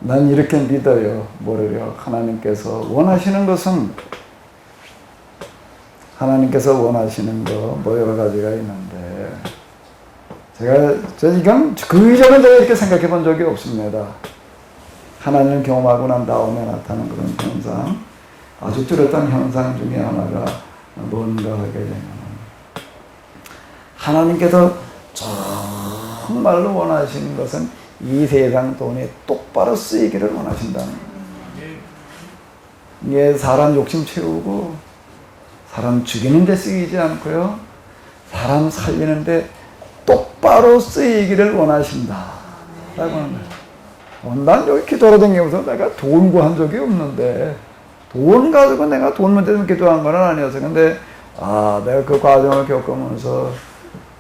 Speaker 1: 난 이렇게 믿어요. 뭐래요? 하나님께서 원하시는 것은 하나님께서 원하시는 거 뭐 여러 가지가 있는데 이건 그 이전에 제가 이렇게 생각해 본 적이 없습니다. 하나님을 경험하고 난 다음에 나타나는 그런 현상, 아주 뚜렷한 현상 중에 하나가 뭔가 하게 되면 하나님께서 정말로 원하시는 것은 이 세상 돈이 똑바로 쓰이기를 원하신다는 거예요. 이게 사람 욕심 채우고 사람 죽이는 데 쓰이지 않고요. 사람 살리는 데 똑바로 쓰이기를 원하신다. 라고 하는 거예요. 난 여기 기도하러 다니면서 내가 돈 구한 적이 없는데 돈 가지고 내가 돈 문제 좀 기도한 건 아니었어요. 근데 내가 그 과정을 겪으면서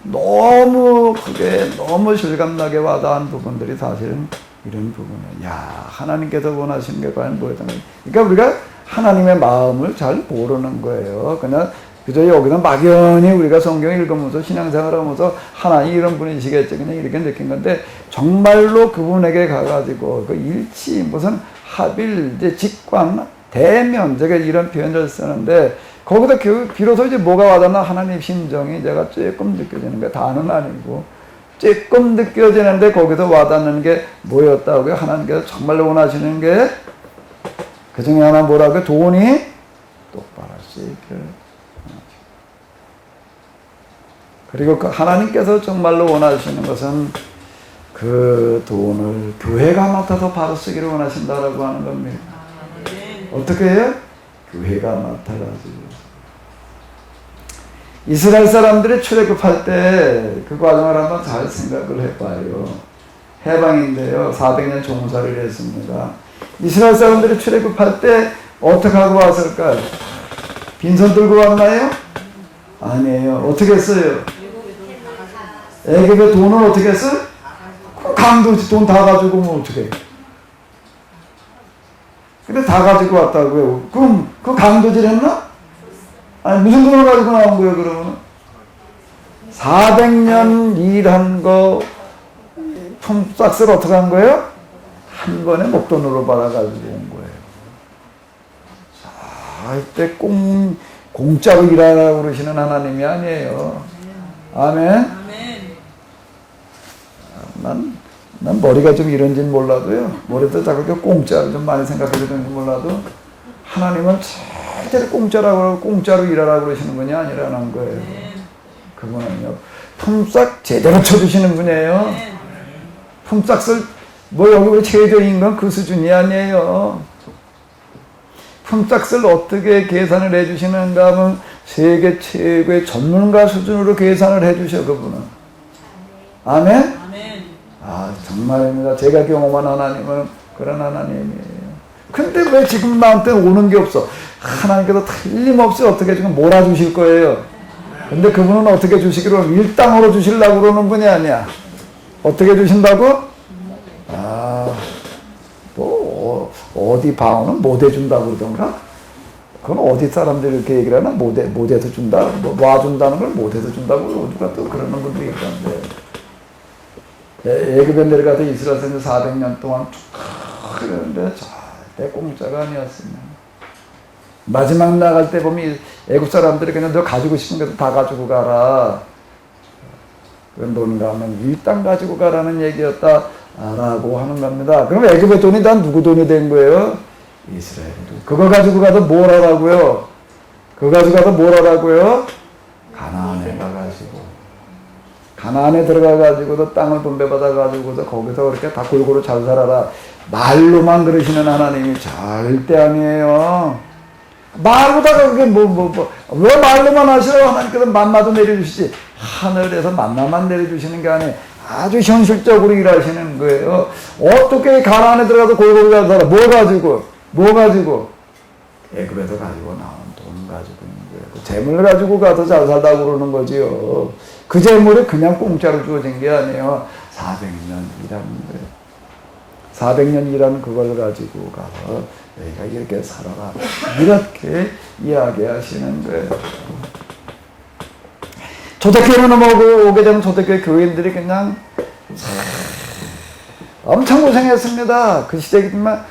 Speaker 1: 너무 크게 너무 실감나게 와닿은 부분들이 사실은 이런 부분이에요. 야, 하나님께서 원하시는 게 과연 뭐였던가. 그러니까 우리가 하나님의 마음을 잘 모르는 거예요. 그냥 그저 여기서 막연히 우리가 성경 읽으면서 신앙생활 하면서 하나님 이런 분이시겠지 그냥 이렇게 느낀 건데 정말로 그분에게 가가지고 그 일치 무슨 합일 이제 직관 대면 제가 이런 표현을 쓰는데 거기다 비로소 이제 뭐가 와닿나 하나님 심정이 제가 조금 느껴지는 게 다는 아니고 조금 느껴지는데 거기서 와닿는 게 뭐였다고요? 하나님께서 정말로 원하시는 게 그 중에 하나 뭐라고요? 돈이 똑바로 쓰이기를. 그리고 그 하나님께서 정말로 원하시는 것은 그 돈을 교회가 맡아서 바로 쓰기를 원하신다라고 하는 겁니다. 어떻게 해요? 교회가 맡아가지고. 이스라엘 사람들이 출애굽할 때 그 과정을 한번 잘 생각을 해봐요. 해방인데요. 400년 종살이를 했습니다. 이스라엘 사람들이 출애굽할 때 어떻게 하고 왔을까요? 빈손 들고 왔나요? 아니에요. 어떻게 했어요? 애굽의 돈은 어떻게 했어요? 강도지 돈 다 가지고 뭐 어떻게 해? 근데 다 가지고 왔다고요. 그럼 그 강도질 했나? 아니 무슨 돈을 가지고 나온 거예요 그러면? 400년 일한 거 품삯을 어떻게 한 거예요? 한 번에 목돈으로 받아가지고 온 거예요. 자, 이때 공짜로 일하라고 그러시는 하나님이 아니에요. 아멘. 난 머리가 좀 이런지는 몰라도요. 머리도 자꾸 공짜로 좀 많이 생각해도 되는지 몰라도 하나님은 절대로 공짜로 일하라고 그러시는 분이 아니라는 거예요. 그분은요. 품삯 제대로 쳐주시는 분이에요. 품삯을 여기 우리 최저임금 그 수준이 아니에요. 품삯을 어떻게 계산을 해주시는가 하면 세계 최고의 전문가 수준으로 계산을 해주셔 그분은. 아멘? 정말입니다. 제가 경험한 하나님은 그런 하나님이에요. 근데 왜 지금 나한테 오는 게 없어? 하나님께서 틀림없이 어떻게 지금 몰아주실 거예요. 근데 그분은 어떻게 주시기로 일당으로 주시려고 그러는 분이 아니야. 어떻게 주신다고? 어디 방언은 못 해준다고 그러던가? 그건 어디 사람들이 이렇게 얘기를 하나? 못 해서 준다? 놔준다는 걸 못 해서 준다고 누가 또 그러는 분들이 있던데. 애굽에 내려가서 이스라엘 생활 400년 동안 쭉 그러는데 절대 공짜가 아니었습니다. 마지막 나갈 때 보면 애굽 사람들이 그냥 너 가지고 싶은 것도 다 가지고 가라. 그런 돈 가면 일당 가지고 가라는 얘기였다. 라고 하는 겁니다. 그럼 애굽의 돈이 다 누구 돈이 된 거예요? 이스라엘 돈. 그거 가지고 가서 뭘 하라고요? 그거 가지고 가서 뭘 하라고요? 가나안에 가가지고. 가나안에 들어가가지고도 땅을 분배받아가지고서 거기서 그렇게 다 골고루 잘 살아라. 말로만 그러시는 하나님이 절대 아니에요. 말보다가 그게 왜 말로만 하시라고 하나님께서 만나도 내려주시지. 하늘에서 만나만 내려주시는 게 아니에요. 아주 현실적으로 일하시는 거예요. 어떻게 가나안에 들어가서 골고루 잘 살아? 뭐 가지고? 애굽에서 가지고 나온 돈 가지고 있는 거예요. 그 재물을 가지고 가서 잘 살다고 그러는 거지요. 그 재물이 그냥 공짜로 주어진 게 아니에요. 400년 일하는 거예요. 400년 일하는 그걸 가지고 가서 너희가 이렇게 살아라. 이렇게 이야기하시는 거예요. 초대교회로 오게 되면 초대교회 교인들이 그냥 엄청 고생했습니다. 그 시대이지만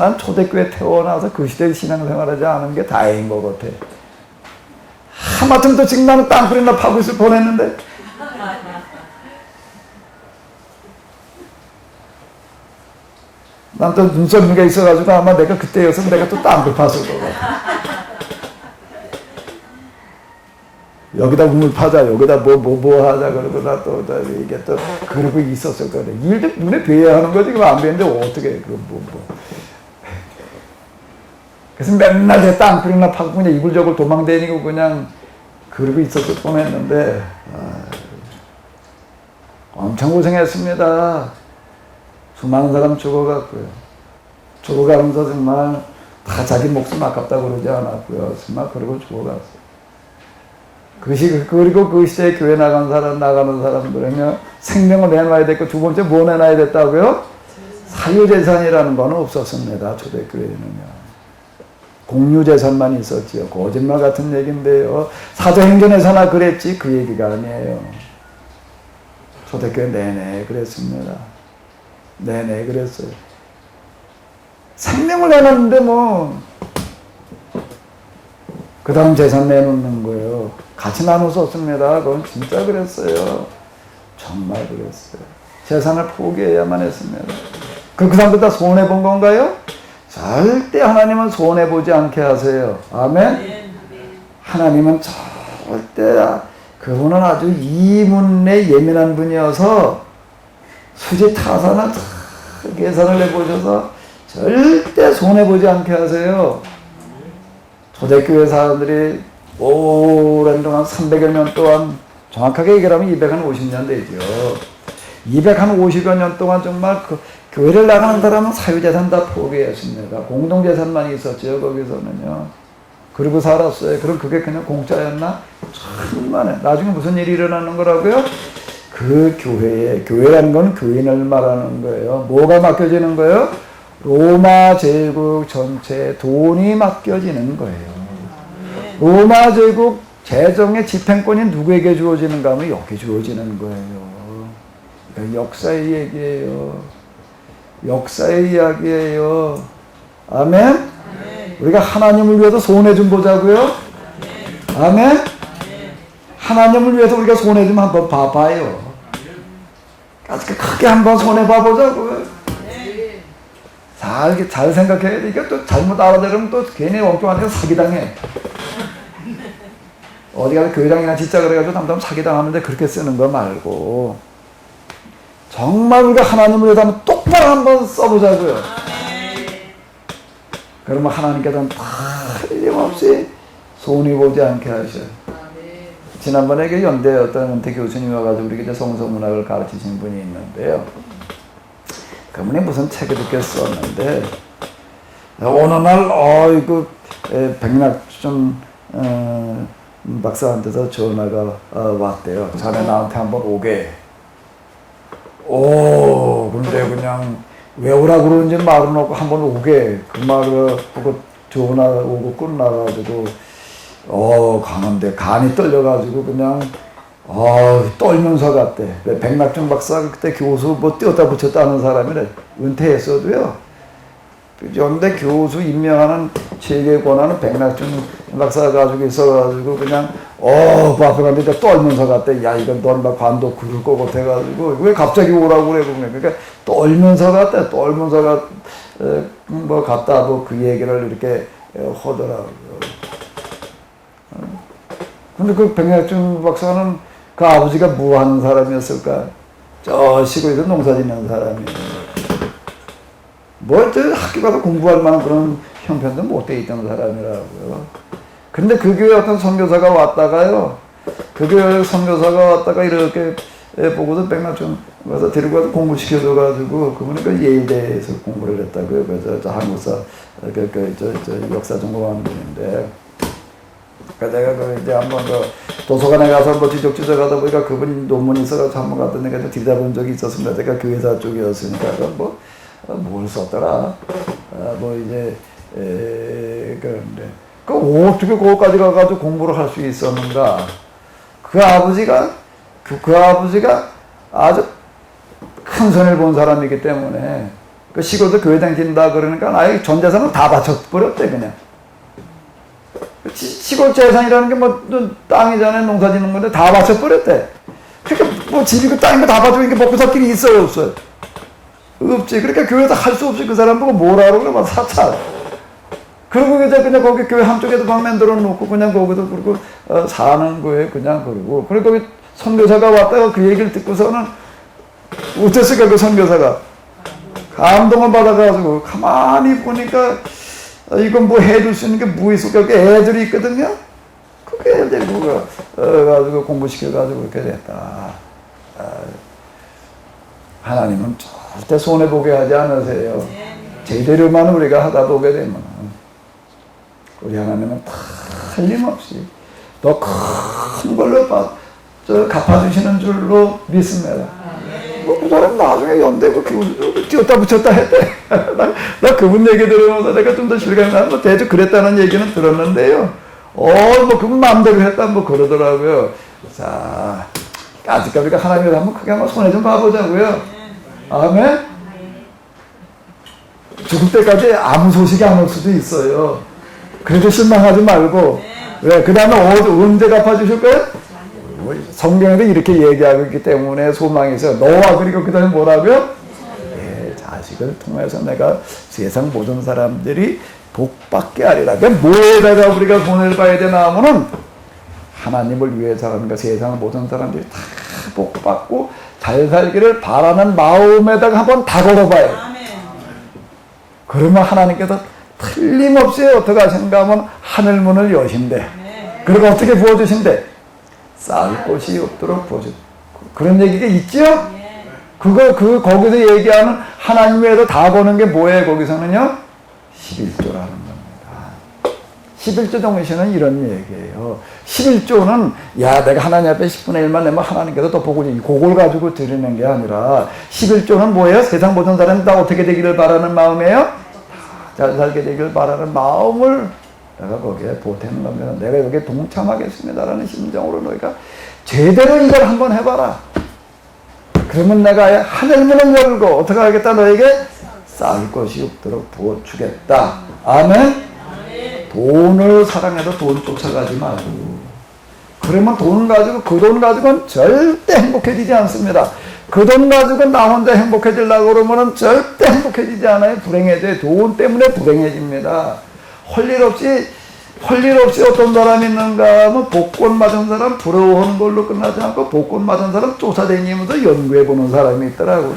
Speaker 1: 난 초대교회 태어나서 그 시대에 신앙생활하지 않은 게 다행인 것 같아. 하마터면 또 지금 나는 땅굴이나 파고 있을 뻔했는데. 난 또 눈썰미가 있어가지고 아마 내가 그때였으면 내가 또 땅굴 팠을 것 같아. 여기다 우물 파자, 여기다 뭐 하자, 그러고 나 또 이게 또 그러고 있었을 거래. 일도 눈에 뵈야 하는 거지, 그거 안 뵈는데 어떻게, 그래서 맨날 내 땅굴이나 파고 그냥 이불저불 도망다니고 그냥 그러고 있었을 뻔 했는데, 엄청 고생했습니다. 수많은 사람 죽어갔고요. 죽어가면서 정말 다 자기 목숨 아깝다고 그러지 않았고요. 정말 그러고 죽어갔어요. 그리고 그 시대에 교회 나가는 사람들은요, 생명을 내놔야 됐고, 두 번째 뭐 내놔야 됐다고요? 사유재산이라는 건 없었습니다. 초대교회는요. 공유재산만 있었지요. 거짓말 같은 얘기인데요. 사도행전에서나 그랬지, 그 얘기가 아니에요. 초대교회 내내 그랬습니다. 내내 그랬어요. 생명을 내놨는데 그 다음 재산 내놓는 거예요. 같이 나눠 썼습니다. 그건 진짜 그랬어요. 정말 그랬어요. 재산을 포기해야만 했습니다. 그 사람들 다 손해본 건가요? 절대 하나님은 손해보지 않게 하세요. 아멘? 하나님은 절대, 그분은 아주 이문에 예민한 분이어서 수지 타산을 계산을 해보셔서 절대 손해보지 않게 하세요. 초대교회 사람들이 오랜 동안 300여 년 동안, 정확하게 얘기하면 250년 되죠. 250여 년 동안 정말 그 교회를 나가는 사람은 사유재산 다 포기했습니다. 공동재산만 있었죠, 거기서는요. 그리고 살았어요. 그럼 그게 그냥 공짜였나? 천만에. 나중에 무슨 일이 일어나는 거라고요? 그 교회라는 건 교인을 말하는 거예요. 뭐가 맡겨지는 거예요? 로마 제국 전체에 돈이 맡겨지는 거예요. 로마 제국 재정의 집행권이 누구에게 주어지는가 하면 여기 주어지는 거예요. 이건 역사의 얘기예요. 역사의 이야기예요. 아멘? 우리가 하나님을 위해서 손해 좀 보자고요? 아멘? 하나님을 위해서 우리가 손해 좀 한번 봐봐요. 크게 한번 손해 봐보자고요. 잘 생각해야 돼. 이게 또 잘못 알아들으면 또 괜히 엉뚱한데 사기당해. 어디 가서 교회장이나 진짜 그래가지고 담담 사기당하는데 그렇게 쓰는 거 말고 정말 우리가 하나님을 위해서 한번 똑바로 한번 써보자고요. 그러면 하나님께서는 틀림없이 손해보지 않게 하셔요. 지난번에 그 연대 어떤 은퇴 교수님이 와가지고 우리 이제 성서문학을 가르치신 분이 있는데요. 그분이 무슨 책을 이렇게 썼는데 어느 날 백낙준 박사한테서 전화가 왔대요. 자네 나한테 한번 오게. 근데 그냥 왜 오라고 그러는지 말은 없고 한번 오게. 그 말을 보고 전화 오고 끝나가지고 가는데 간이 떨려가지고 그냥 떨면서 갔대. 백낙준 박사가 그때 교수 뭐 띄었다 붙였다 하는 사람이래. 은퇴했어도요. 연대 교수 임명하는 최고의 권한은 백낙준 박사가 가지고 있어가지고 그냥 그 앞에 갔는데 떨면서 갔대. 야 이건 넌 막 관도 그럴 것 같아가지고 왜 갑자기 오라고 그래. 그러니까 떨면서 갔대. 떨면서 갔다 그 얘기를 이렇게 하더라고요. 근데 그 백낙준 박사는 그 아버지가 뭐 하는 사람이었을까? 저 시골에서 농사 짓는 사람이에요. 학교 가서 공부할 만한 그런 형편도 못 돼 있던 사람이라고요. 근데 그 교회 어떤 선교사가 왔다가요. 그 교회 선교사가 왔다가 이렇게 보고서 백낙준 가서 데리고 가서 공부시켜줘가지고 그분이 그 예일대에서 공부를 했다고요. 그래서 한국사 역사 전공하는 분인데. 그러니까 내가 이제 한번 도서관에 가서 지적하다 보니까 그분이 논문이 있어가지고 한번 갔더니 내가 들여다본 적이 있었습니다. 제가 교회사 쪽이었으니까 뭘 썼더라. 그런데 어떻게 거기까지 가가지고 공부를 할 수 있었는가? 그 아버지가 아주 큰 손해를 본 사람이기 때문에 그 시골도 교회 다닌다 그러니까 아예 전 재산을 다 바쳐버렸대 그냥. 시골 재산이라는 게 땅이잖아요. 농사 짓는 건데 다 바쳐버렸대. 그러니까 집이고 땅이고 다 바쳐버리니까 먹고 살 길이 있어요, 없어요? 없지. 그러니까 교회에서 할 수 없이 그 사람 보고 뭐라 그러면 사찰. 그리고 이제 그냥 거기 교회 한쪽에도 방 만들어 놓고 그냥 거기도 그리고 사는 거예요. 그냥 그러고. 그리고 거기 선교사가 왔다가 그 얘기를 듣고서는 어땠을까 그 선교사가. 감동을 받아가지고 가만히 보니까 이건 뭐 해줄 수 있는 게 뭐 있을까? 애들이 있거든요. 그게 애들 가지고 공부시켜가지고 그렇게 됐다. 하나님은 절대 손해보게 하지 않으세요. 제대로만 우리가 하다 보게 되면 우리 하나님은 틀림없이 더 큰 걸로 갚아주시는 줄로 믿습니다. 그 사람 나중에 연대고 띄었다 붙였다 했대. 나 그분 얘기 들으면서 내가 좀 더 실감이 나서 대충 그랬다는 얘기는 들었는데요. 그분 마음대로 했다 그러더라고요. 자, 아직까지 우리가 하나님을 한번 크게 한번 손에 좀 봐보자고요. 아멘? 죽을 때까지 아무 소식이 안 올 수도 있어요. 그래도 실망하지 말고. 왜? 그 다음에 언제 갚아주실 거예요? 성경에도 이렇게 얘기하고 있기 때문에 소망이 있어요. 너와 그리고 그 다음에 뭐라고요? 자식을 통해서 내가 세상 모든 사람들이 복받게 하리라. 뭐에다가 우리가 돈을 봐야 되나 하면은 하나님을 위해서 하는 거 세상 모든 사람들이 다 복받고 잘 살기를 바라는 마음에다가 한번 다 걸어봐요. 그러면 하나님께서 틀림없이 어떻게 하신가 하면 하늘문을 여신대. 그리고 어떻게 부어주신대? 쌓을 곳이 없도록 부어주. 그런 얘기가 있죠? 거기서 얘기하는 하나님 외에도 다 보는 게 뭐예요? 거기서는요? 11조라는 겁니다. 11조 정신은 이런 얘기예요. 11조는 내가 하나님 앞에 10분의 1만 내면 하나님께서 더 보고 그걸 가지고 드리는 게 아니라 11조는 뭐예요? 세상 모든 사람이 다 어떻게 되기를 바라는 마음이에요? 잘 살게 되기를 바라는 마음을 내가 거기에 보태는 겁니다. 내가 여기에 동참하겠습니다라는 심정으로 너희가 제대로 이걸 한번 해봐라. 그러면 내가 하늘문을 열고 어떻게 하겠다? 너에게 쌓을 것이 없도록 부어주겠다. 아멘? 돈을 사랑해도 돈 쫓아가지 말고. 그러면 돈 가지고 그 돈 가지고는 절대 행복해지지 않습니다. 그 돈 가지고 나 혼자 행복해지려고 그러면 절대 행복해지지 않아요. 불행해져요. 돈 때문에 불행해집니다. 할 일 없이 어떤 사람이 있는가 하면 복권 맞은 사람 부러워하는 걸로 끝나지 않고 복권 맞은 사람 쫓아다니면서 연구해보는 사람이 있더라고요.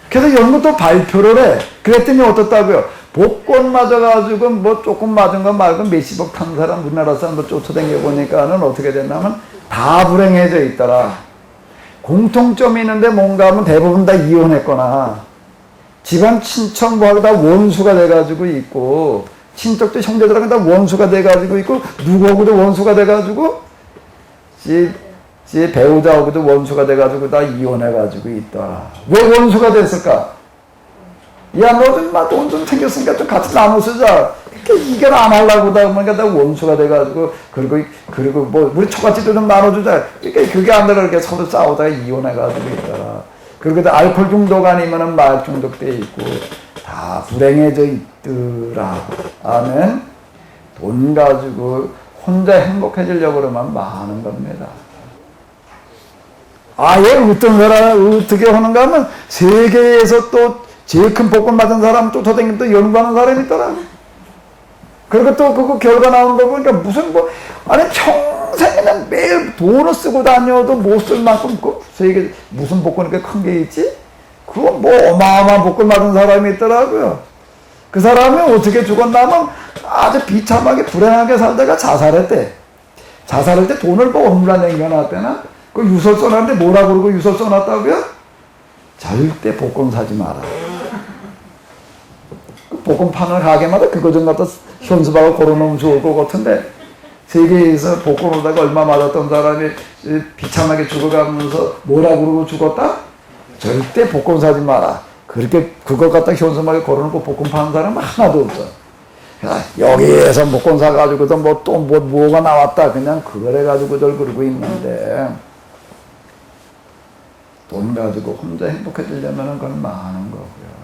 Speaker 1: 그래서 연구도 발표를 해. 그랬더니 어떻다고요? 복권 맞아가지고 조금 맞은 거 말고 몇십억 탄 사람 우리나라 사람도 쫓아다녀보니까는 어떻게 됐냐면 다 불행해져 있더라. 공통점이 있는데 뭔가 하면 대부분 다 이혼했거나 집안 친척 뭐하고 다 원수가 돼가지고 있고, 친척도 형제들하고 다 원수가 돼가지고 있고, 누구하고도 원수가 돼가지고, 지 배우자하고도 원수가 돼가지고 다 이혼해가지고 있더라. 왜 원수가 됐을까? 야, 너 좀 돈 좀 챙겼으니까 좀 같이 나눠 쓰자. 이걸 안 하려고 하다 보니까 다 원수가 돼가지고, 그리고 뭐, 우리 처갓집도 좀 나눠주자. 그러니까 그게 안 되라 이렇게 서로 싸우다가 이혼해가지고 있더라. 그리고 알코올 중독 아니면은 마약 중독돼 있고, 다 불행해져 있더라. 아멘. 돈 가지고 혼자 행복해지려고 그러면 많은 겁니다. 아예 어떤 사람, 어떻게 하는가 하면, 세계에서 또 제일 큰 복권 받은 사람 쫓아다니면 또 연구하는 사람이 있더라. 그리고 또 그거 결과 나오는 거 보니까 무슨 아니 평생 그냥 매일 돈을 쓰고 다녀도 못 쓸 만큼 그 세계 무슨 복권이 그렇게 큰 게 있지? 그거 뭐 어마어마한 복권 받은 사람이 있더라고요. 그 사람이 어떻게 죽었냐면 아주 비참하게 불행하게 살다가 자살했대. 자살할 때 돈을 뭐 얼마나 남겨놨대나? 그 유서 써놨는데 뭐라 그러고 유서 써놨다고요? 절대 복권 사지 마라. 복권 파는 가게마다 그거 좀 갖다 현수막을 걸어놓으면 좋을 것 같은데, 세계에서 복권 오다가 얼마 맞았던 사람이 비참하게 죽어가면서 뭐라 그러고 죽었다? 절대 복권 사지 마라. 그렇게 그거 갖다 현수막에 걸어놓고 복권 파는 사람은 하나도 없어. 여기에서 복권 사가지고도 뭐가 나왔다. 그냥 그걸 해가지고들 그러고 있는데, 돈 가지고 혼자 행복해지려면 그건 많은 거고요.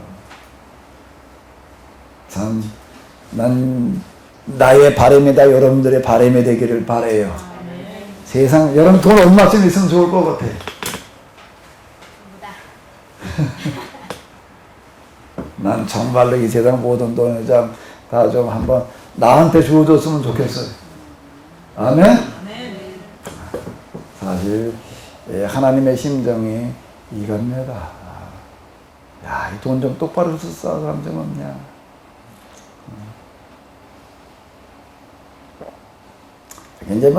Speaker 1: 참, 난 나의 바람이다. 여러분들의 바람이 되기를 바라요. 세상, 여러분 돈 얼마쯤 있으면 좋을 것 같아? 난 정말로 이 세상 모든 돈을 다 좀 한번 나한테 주어줬으면 좋겠어요. 아멘? 사실 하나님의 심정이 이겁니다. 야, 이 돈 좀 똑바로 쓸 사람 좀 없냐? 이제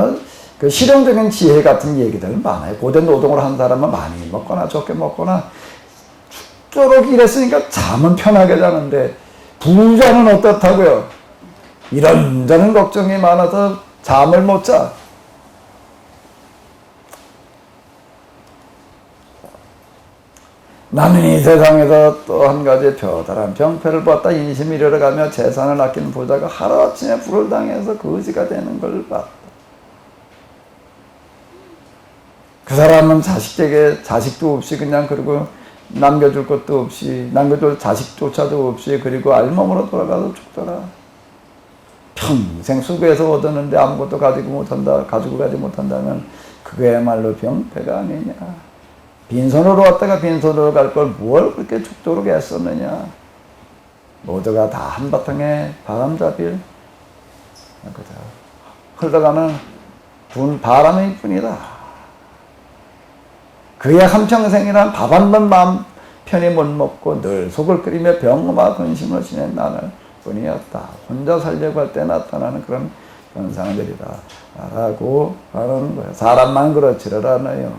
Speaker 1: 그 실용적인 지혜 같은 얘기들 많아요. 고된 노동을 한 사람은 많이 먹거나 적게 먹거나 죽도록 일했으니까 잠은 편하게 자는데, 부자는 어떻다고요? 이런저런 걱정이 많아서 잠을 못 자. 나는 이 세상에서 또 한 가지 별다른 병폐를 받다 인심이 잃어가며 재산을 아끼는 부자가 하루아침에 불을 당해서 거지가 되는 걸 봤다. 그 사람은 자식에게 자식도 없이 그냥, 그리고 남겨줄 것도 없이, 남겨줄 자식조차도 없이, 그리고 알몸으로 돌아가서 죽더라. 평생 수고해서 얻었는데 아무것도 가지고 가지 못한다면 그거야말로 병폐가 아니냐. 빈손으로 왔다가 빈손으로 갈 걸 뭘 그렇게 죽도록 애썼느냐. 모두가 다 한바탕에 바람잡일 흘러가는 바람일 뿐이다. 그의 한평생이란 밥 한 번 마음 편히 못 먹고 늘 속을 끓이며 병과 근심을 지낸 나날 뿐이었다. 혼자 살려고 할 때 나타나는 그런 현상들이다 라고 하는 거예요. 사람만 그렇지를 않아요.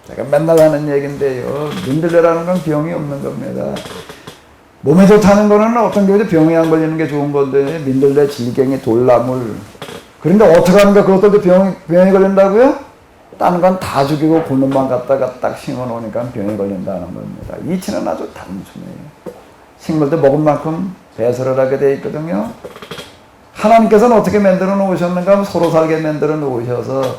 Speaker 1: 제가 맨날 하는 얘기인데요, 민들레라는 건 병이 없는 겁니다. 몸에 좋다는 거는 어떤 경우도 병이 안 걸리는 게 좋은 건데, 민들레, 질갱이, 돌나물, 그런데 어떻게 하는가 그것들도 병이 걸린다고요? 다른 건 다 죽이고 그놈만 갖다가 딱 심어 놓으니까 병이 걸린다는 겁니다. 이치는 아주 단순해요. 식물도 먹은 만큼 배설을 하게 돼 있거든요. 하나님께서는 어떻게 만들어 놓으셨는가 하면 서로 살게 만들어 놓으셔서,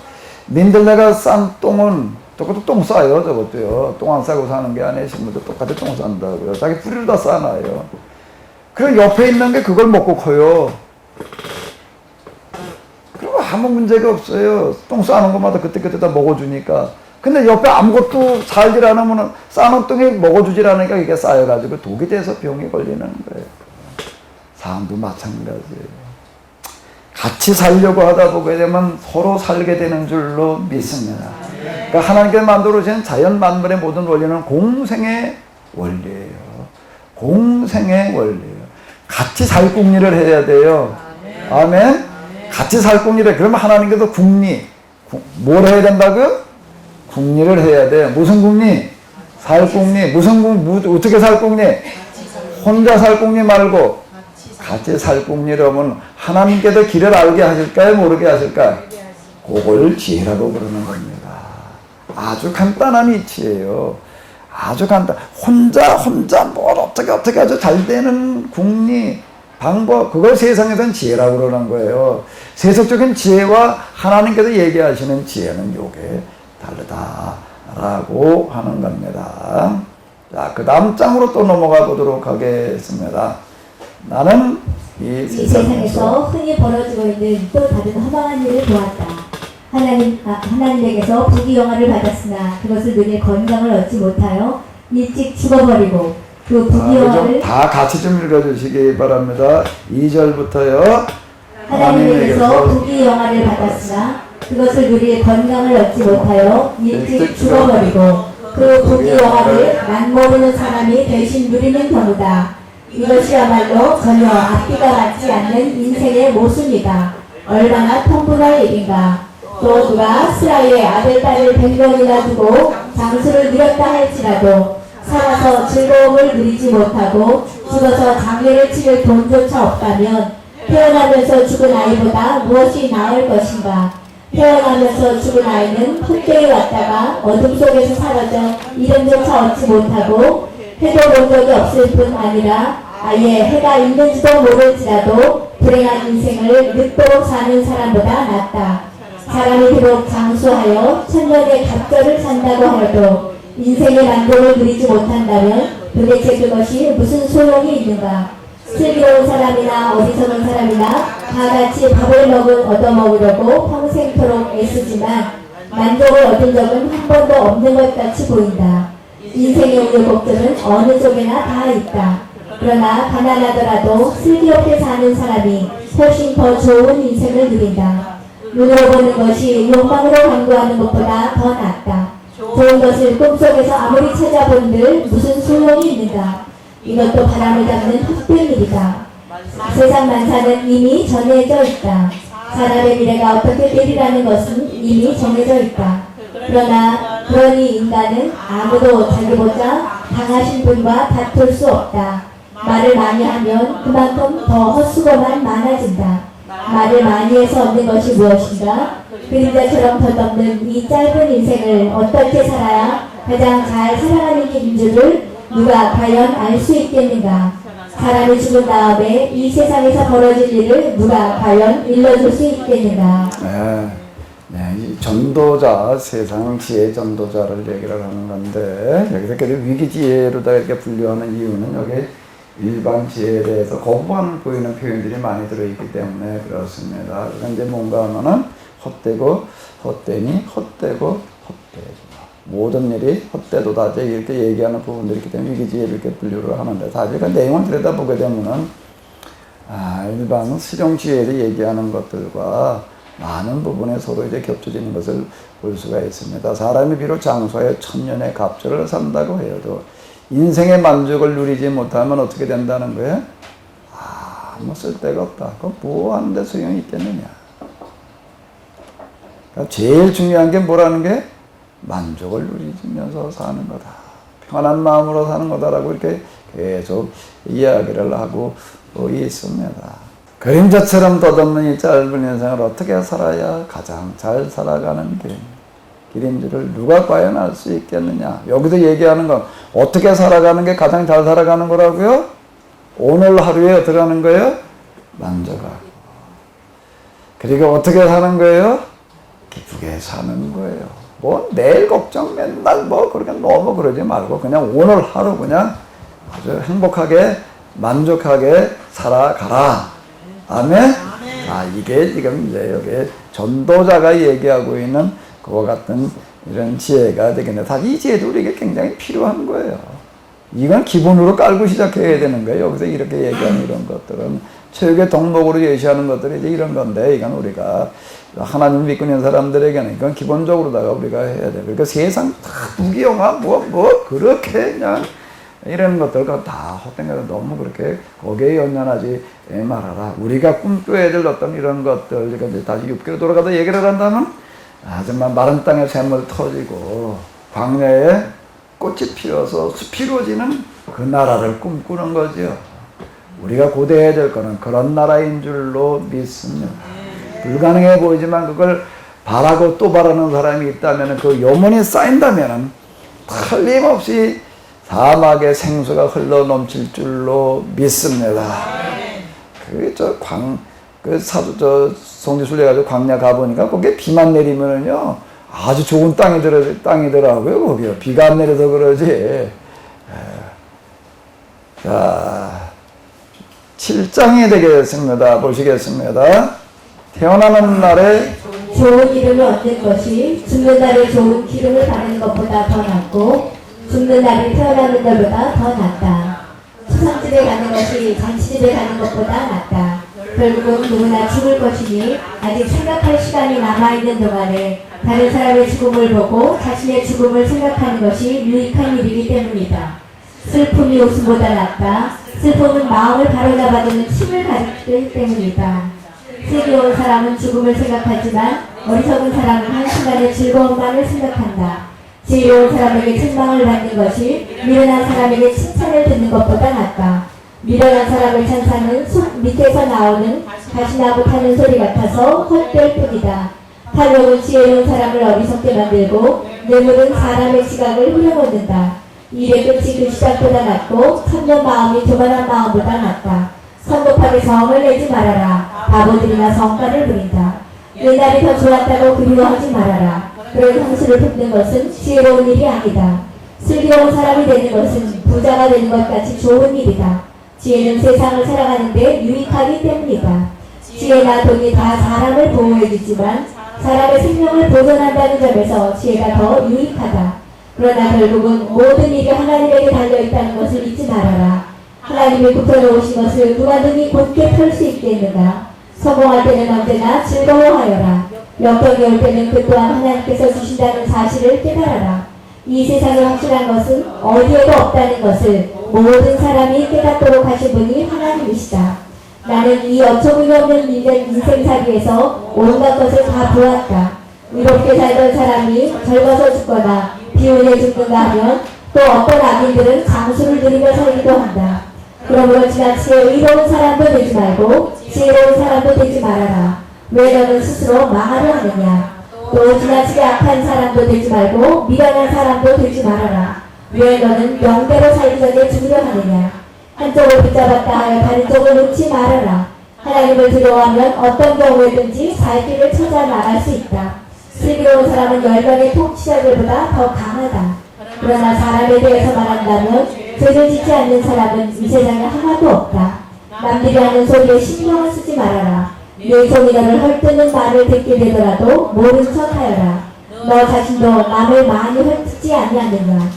Speaker 1: 민들레가 싼 똥은 저것도 똥 싸요. 저것도요. 똥 안 싸고 사는 게 아니에요. 식물도 똑같이 똥 싼다고요. 자기 뿌리를 다 싸놔요. 그리고 옆에 있는 게 그걸 먹고 커요. 그리고 아무 문제가 없어요. 똥 싸는 것마다 그때그때 다 먹어주니까. 근데 옆에 아무것도 살질 않으면 싸는 똥이 먹어주질 않으니까 이게 쌓여가지고 독이 돼서 병이 걸리는 거예요. 사람도 마찬가지예요. 같이 살려고 하다 보게 되면 서로 살게 되는 줄로 믿습니다. 그러니까 하나님께서 만들어주신 자연 만물의 모든 원리는 공생의 원리예요. 공생의 원리예요. 같이 살 궁리를 해야 돼요. 아멘. 같이 살 궁리를. 그러면 하나님께서 궁리, 뭘 해야 된다고요? 궁리를 해야 돼요. 무슨 궁리? 살 궁리. 무슨 궁리? 어떻게 살 궁리? 혼자 살 궁리 말고 같이 살 궁리라면 하나님께서 길을 알게 하실까요? 모르게 하실까요? 그걸 지혜라고 그러는 겁니다. 아주 간단한 이치예요. 아주 간단. 혼자 뭘 어떻게 아주 잘 되는 궁리 방법, 그걸 세상에서는 지혜라고 그러는 거예요. 세속적인 지혜와 하나님께서 얘기하시는 지혜는 요게 다르다라고 하는 겁니다. 자, 그 다음 장으로 또 넘어가 보도록 하겠습니다. 나는 이
Speaker 2: 세상에서 흔히 벌어지고 있는 또 다른 허망한 일을 보았다. 하나님에게서 부귀영화를 받았으나 그것을 누릴 건강을 얻지 못하여 일찍 죽어버리고 그 부귀영화를
Speaker 1: 다 같이 좀 읽어주시기 바랍니다. 2절부터요.
Speaker 2: 하나님에게서 부귀영화를 받았으나 그것을 누릴 건강을 얻지 못하여 일찍 죽어버리고 그 부귀영화를 낯모르는 사람이 대신 누리는 경우다. 이것이야말로 전혀 앞뒤가 맞지 않는 인생의 모순이다. 얼마나 통분할 일인가. 또 누가 스라의 아들, 딸을 100명이나 두고 장수를 누렸다 할지라도 살아서 즐거움을 누리지 못하고 죽어서 장례를 치를 돈조차 없다면 태어나면서 죽은 아이보다 무엇이 나을 것인가. 태어나면서 죽은 아이는 헛되이 왔다가 어둠 속에서 사라져 이름조차 얻지 못하고 해도 본 적이 없을 뿐 아니라 아예 해가 있는지도 모를지라도 불행한 인생을 늦도록 사는 사람보다 낫다. 사람이 비록 장수하여 천년의 갑절을 산다고 하여도 인생의 만족을 누리지 못한다면 도대체 그것이 무슨 소용이 있는가. 슬기로운 사람이나 어리석은 사람이나 다 같이 밥을 얻어먹으려고 평생토록 애쓰지만 만족을 얻은 적은 한 번도 없는 것 같이 보인다. 인생의 우여곡절은 어느 쪽에나 다 있다. 그러나 가난하더라도 슬기롭게 사는 사람이 훨씬 더 좋은 인생을 누린다. 눈으로 보는 것이 욕망으로 간구하는 것보다 더 낫다. 좋은 것을 꿈속에서 아무리 찾아본들 무슨 소용이 있는가. 이것도 바람을 잡는 헛된 일이다. 세상 만사는 이미 정해져 있다. 사람의 미래가 어떻게 되리라는 것은 이미 정해져 있다. 그러니 인간은 아무도 자기보다 강하신 분과 다툴 수 없다. 말을 많이 하면 그만큼 더 헛수고만 많아진다. 말을 많이 해서 얻는 것이 무엇인가? 그림자처럼 덧없는 이 짧은 인생을 어떻게 살아야 가장 잘 살아가는 줄을 누가 과연 알 수 있겠는가? 사람이 죽은 다음에 이 세상에서 벌어질 일을 누가 과연 일러줄 수 있겠는가?
Speaker 1: 이 전도자, 세상 지혜 전도자를 얘기를 하는 건데, 여기서 계속 위기지혜로다 이렇게 분류하는 이유는 여기 일반 지혜에 대해서 거부감을 보이는 표현들이 많이 들어있기 때문에 그렇습니다. 그런데 뭔가 하면은 헛되고 헛되니 헛되고 헛되지. 모든 일이 헛되도다 이렇게 얘기하는 부분들이 있기 때문에 위기지혜를 이렇게 분류를 하는데, 사실 그 내용을 들여다보게 되면은 일반 실용지혜를 얘기하는 것들과 많은 부분에 서로 이제 겹쳐지는 것을 볼 수가 있습니다. 사람이 비록 장수하여 천년의 갑절을 산다고 해도 인생의 만족을 누리지 못하면 어떻게 된다는 거예요? 아무 쓸데가 없다. 그럼 뭐 하는데 소용이 있겠느냐. 그러니까 제일 중요한 게 뭐라는 게 만족을 누리면서 사는 거다. 편안한 마음으로 사는 거다라고 이렇게 계속 이야기를 하고 있습니다. 그림자처럼 덧없는 이 짧은 인생을 어떻게 살아야 가장 잘 살아가는 길인지를 누가 과연 알 수 있겠느냐. 여기서 얘기하는 건 어떻게 살아가는 게 가장 잘 살아가는 거라고요? 오늘 하루에 어떻게 하는 거예요? 만족하고. 그리고 어떻게 사는 거예요? 기쁘게 사는 거예요. 뭐 내일 걱정 맨날 뭐 그렇게 너무 그러지 말고 그냥 오늘 하루 그냥 아주 행복하게 만족하게 살아가라. 아멘? 이게 지금 이제 여기 전도자가 얘기하고 있는 그와 같은 이런 지혜가 되겠네. 사실 이 지혜도 우리에게 굉장히 필요한 거예요. 이건 기본으로 깔고 시작해야 되는 거예요. 여기서 이렇게 얘기하는 이런 것들은 체육의 덕목으로 예시하는 것들이 이제 이런 건데, 이건 우리가 하나님 믿고 있는 사람들에게는 이건 기본적으로다가 우리가 해야 돼요. 그러니까 세상 다 부귀영화 뭐 그렇게 그냥 이런 것들 다 헛된 거다. 너무 그렇게 거기에 연연하지 말아라. 우리가 꿈꿔야 될 어떤 이런 것들, 그러니까 다시 6개로 돌아가다 얘기를 한다면 정말 마른 땅에 샘물 터지고 광야에 꽃이 피어서 숲이 이루어지는 그 나라를 꿈꾸는 거죠. 우리가 고대해야 될 거는 그런 나라인 줄로 믿습니다. 불가능해 보이지만 그걸 바라고 또 바라는 사람이 있다면 그 요문이 쌓인다면 틀림없이 사막의 생수가 흘러 넘칠 줄로 믿습니다. 송지순례 가지고 광야 가보니까 거기에 비만 내리면은요, 아주 좋은 땅이더라고요, 거기요. 비가 안 내려서 그러지. 자, 7장이 되겠습니다. 보시겠습니다. 태어나는 날에
Speaker 2: 좋은 이름을 얻는 것이 죽는 날에 좋은 기름을 바르는 것보다 더 낫고 죽는 날에 태어나는 날보다 더 낫다. 수상집에 가는 것이 잔치집에 가는 것보다 낫다. 결국은 누구나 죽을 것이니 아직 생각할 시간이 남아있는 동안에 다른 사람의 죽음을 보고 자신의 죽음을 생각하는 것이 유익한 일이기 때문이다. 슬픔이 웃음보다 낫다. 슬픔은 마음을 바로잡아주는 힘을 가지기 때문이다. 슬기로운 사람은 죽음을 생각하지만 어리석은 사람은 한순간의 즐거움만을 생각한다. 지혜로운 사람에게 책망을 받는 것이 미련한 사람에게 칭찬을 듣는 것보다 낫다. 미련한 사람의 찬사는 숲 밑에서 나오는 가시나무 타는 소리 같아서 헛될 뿐이다. 탐욕은 지혜로운 사람을 어리석게 만들고 뇌물은 사람의 지각을 흘려놓는다. 일의 끝이 그 시작보다 낫고 선한 마음이 교만한 마음보다 낫다. 성급하게 성을 내지 말아라. 바보들이나 성과를 부린다. 옛날이 더 좋았다고 그리워하지 말아라. 그런 향수를 품는 것은 지혜로운 일이 아니다. 슬기로운 사람이 되는 것은 부자가 되는 것 같이 좋은 일이다. 지혜는 세상을 살아가는데 유익하기 때문이다. 지혜나 돈이 다 사람을 보호해주지만 사람의 생명을 보존한다는 점에서 지혜가 더 유익하다. 그러나 결국은 모든 일이 하나님에게 달려있다는 것을 잊지 말아라. 하나님이 붙여놓으신 것을 누가 능히 곧게 펼 수 있겠는가. 성공할 때는 언제나 즐거워하여라. 역경이 올 때는 그 또한 하나님께서 주신다는 사실을 깨달아라. 이 세상에 확실한 것은 어디에도 없다는 것을 모든 사람이 깨닫도록 하신 분이 하나님이시다. 나는 이 어처구니 없는 인생살이에서 온갖 것을 다 보았다. 의롭게 살던 사람이 젊어서 죽거나 비운에 죽는가 하면 또 어떤 악인들은 장수를 누리며 살기도 한다. 그러므로 지나치게 의로운 사람도 되지 말고 지혜로운 사람도 되지 말아라. 왜 너는 스스로 망하려 하느냐. 또 지나치게 악한 사람도 되지 말고 미련한 사람도 되지 말아라. 왜 너는 명대로 살기 전에 죽으려 하느냐. 한쪽을 붙잡았다 하여 다른 쪽을 놓지 말아라. 하나님을 두려워하면 어떤 경우에든지 살 길을 찾아 나갈 수 있다. 슬기로운 사람은 열방의 통치자들보다 더 강하다. 그러나 사람에 대해서 말한다면 죄를 짓지 않는 사람은 이 세상에 하나도 없다. 남들이 하는 소리에 신경을 쓰지 말아라. 내 종이 너를 헐뜯는 말을 듣게 되더라도 모른 척 하여라. 너 자신도 남을 많이 헐뜯지 아니하느냐.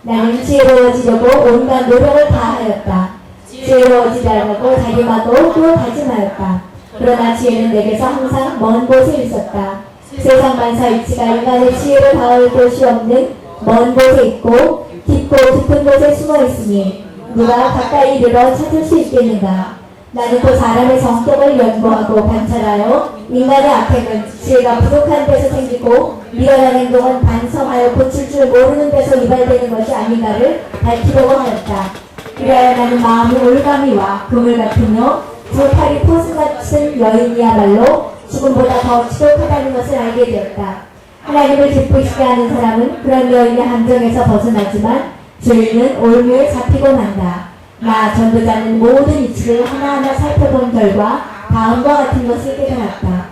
Speaker 2: 나는 지혜로워지려고 온갖 노력을 다하였다. 지혜로워지려고 다짐하고 또 다짐하였다. 그러나 지혜는 내게서 항상 먼 곳에 있었다. 세상 만사 이치가 인간의 지혜를 다할 곳이 없는 먼 곳에 있고 깊고 깊은 곳에 숨어 있으니 누가 가까이 이르러 찾을 수 있겠는가. 나는 또 사람의 성격을 연구하고 관찰하여 인간의 악행은 지혜가 부족한 데서 생기고 미련한 행동은 반성하여 고칠 줄 모르는 데서 유발되는 것이 아닌가를 밝히려고 하였다. 그래야 나는 마음이 올가미와 그물 같으며 두 팔이 포승 같은 여인이야말로 죽음보다 더 지독하다는 것을 알게 되었다. 하나님을 기쁘시게 하는 사람은 그런 여인의 함정에서 벗어나지만 죄인은 올무에 잡히고 만다. 나 전도자는 모든 이치를 하나하나 살펴본 결과 다음과 같은 것을 깨달았다.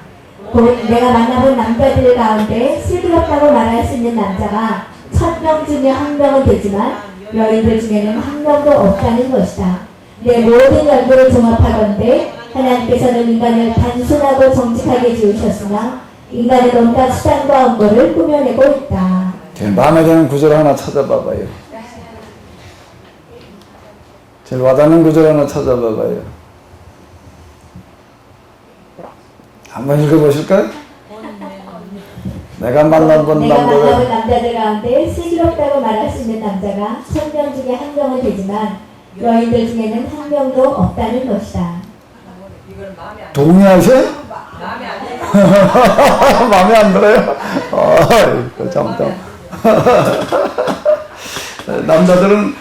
Speaker 2: 곧 내가 만나본 남자들 가운데 슬기롭다고 말할 수 있는 남자가 1000명 중에 1명은 되지만 여인들 중에는 1명도 없다는 것이다. 내 모든 연구를 종합하건대 하나님께서는 인간을 단순하고 정직하게 지으셨으나 인간의 온갖 수단과 엄보를 꾸며내고 있다.
Speaker 1: 마음에 드는 구절 하나 찾아봐봐요. 제일 와닿는 구절 하나 찾아봐봐요. 한번 읽어보실까요? 내가 만나본
Speaker 2: 남자들 가운데 슬기롭다고 말할 수 있는 남자가 1000명 중에 1명은 되지만 여인들 중에는 1명도 없다는 것이다.
Speaker 1: 동의하세요? 마음에 안 들어요? 참. 남자들은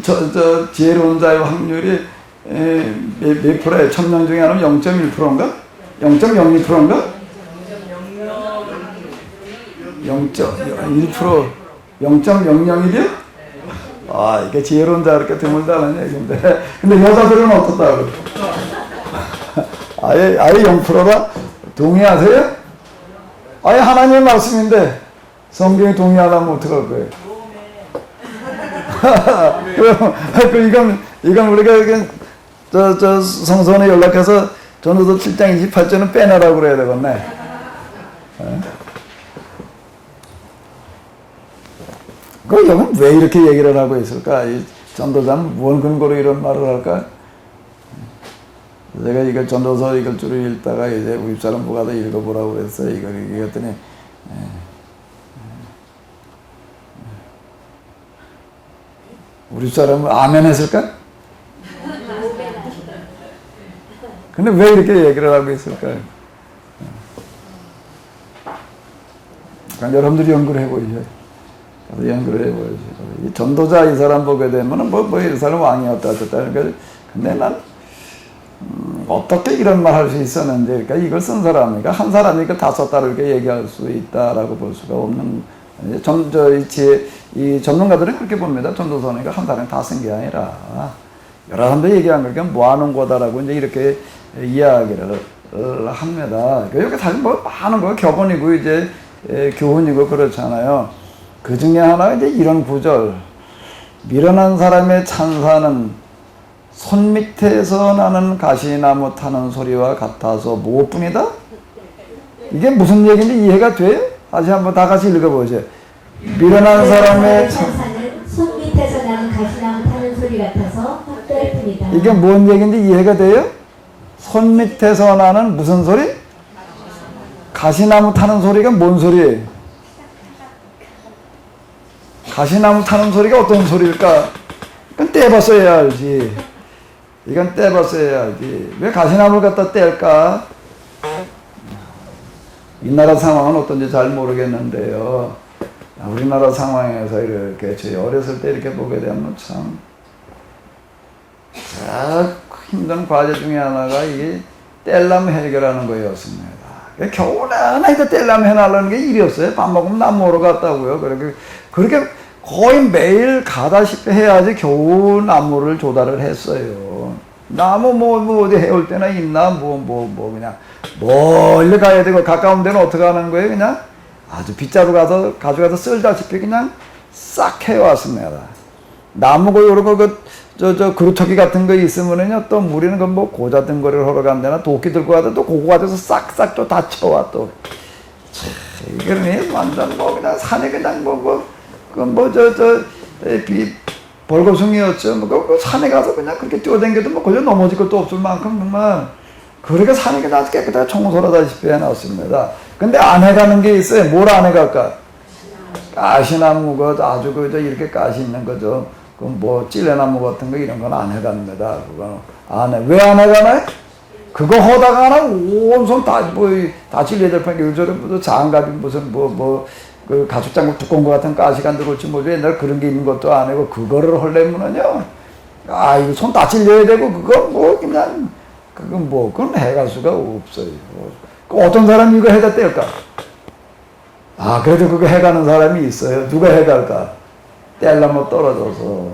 Speaker 1: 저 지혜로운 자의 확률이 몇 프로에 1000명 중에 하나면 0.1%인가? 0.02%인가? 0.1%, 0.001이요? 아, 이게 지혜로운 자 이렇게 드물다는 얘기인데. 근데 여자들은 어떻다고? 아예 0%라? 동의하세요? 아예 하나님의 말씀인데 성경이 동의 안 하면 어떡할 거예요? 이건 우리가 저 성서원에 연락해서 전도서 7장 28절은 빼내라고 그래야 되겠네. 여긴 왜 이렇게 얘기를 하고 있을까? 이 전도자는 무슨 근거로 이런 말을 할까? 제가 이걸 전도서 이걸 줄을 읽다가 이제 우리 사람 보고 가서 읽어보라고 그랬어요. 이걸 읽었더니 우리 사람은 아멘 했을까? 근데 왜 이렇게 얘기를 하고 있을까? 그러니까 여러분들이 연구를 해보셔요. 연구를 해보셔요. 이 전도자 이 사람 보게 되면은 이 사람 왕이었다 어쨌다. 그러니까 근데 난 어떻게 이런 말 할 수 있었는지, 그러니까 이걸 쓴 사람이니까 한 사람이 이걸 다 썼다고 이렇게 얘기할 수 있다라고 볼 수가 없는. 이 전문가들은 그렇게 봅니다. 전도서니까 한 사람이 다 쓴 게 아니라 여러 사람들이 얘기한 거니까 모아놓은 거다라고 이제 이렇게 이야기를 합니다. 여기 사실 많은 거 격언이고 이제 교훈이고 그렇잖아요. 그 중에 하나가 이제 이런 구절. 미련한 사람의 찬사는 손 밑에서 나는 가시나무 타는 소리와 같아서 무엇뿐이다? 이게 무슨 얘기인지 이해가 돼요? 다시 한번 다 같이 읽어보세요. 미련한 사람의
Speaker 2: 찬사는 손 밑에서 나는 가시나무 타는 소리 같아서 헛될 뿐이다.
Speaker 1: 이게 뭔 얘기인지 이해가 돼요? 손 밑에서 나는 무슨 소리? 가시나무 타는 소리가 뭔 소리예요? 가시나무 타는 소리가 어떤 소리일까? 이건 떼봤어야 알지. 이건 떼봤어야 알지. 왜 가시나무를 갖다 뗄까? 이 나라 상황은 어떤지 잘 모르겠는데요. 우리나라 상황에서 이렇게 저희 어렸을 때 이렇게 보게 되면 참 힘든 과제 중에 하나가 이 뗄나무 해결하는 거였습니다. 겨우나 이거 뗄나무 해나가는 게 일이었어요. 밥 먹으면 나무 먹으러 갔다고요. 그렇게 거의 매일 가다시피 해야지 겨우 나무를 조달을 했어요. 나무 어디 해올 때나 있나 그냥 멀리 가야 되고 가까운 데는 어떻게 하는 거예요? 그냥 아주 빗자루 가져가서 쓸다시피 그냥 싹 해왔습니다. 나무고 요런 저 그루터기 같은 거 있으면은요, 또 우리는 고자등거리를 하러 간다나 도끼 들고 가도 또 그거 가져서 싹싹 또 다 쳐와 또. 이거는 완전 그냥 산에 그냥 벌거숭이였죠. 그 산에 가서 그냥 그렇게 뛰어댕겨도 그저 넘어질 것도 없을 만큼 정말 그렇게 산이 그냥 아주 깨끗하게 청소를 하다시피 해놨습니다. 근데 안 해가는 게 있어요. 뭘 안 해갈까? 가시나무 아주 이렇게 가시 있는 거죠. 찔레나무 같은 거 이런 건 안 해갑니다. 그거 안 해. 왜 안 해가나요? 그거 하다가 온손 다 찔려야 될 뻔. 요즘에 장갑이 무슨 그 가죽 장갑 두꺼운 거 같은 가시가 안 들어올지 모르죠. 옛날 그런 게 있는 것도 아니고 그거를 하려면은요. 이거 손 다 찔려야 되고 그건 해갈 수가 없어요. 어떤 사람이 이거 해다 뗄까? 그래도 그거 해가는 사람이 있어요. 누가 해갈까? 뗄나무 떨어져서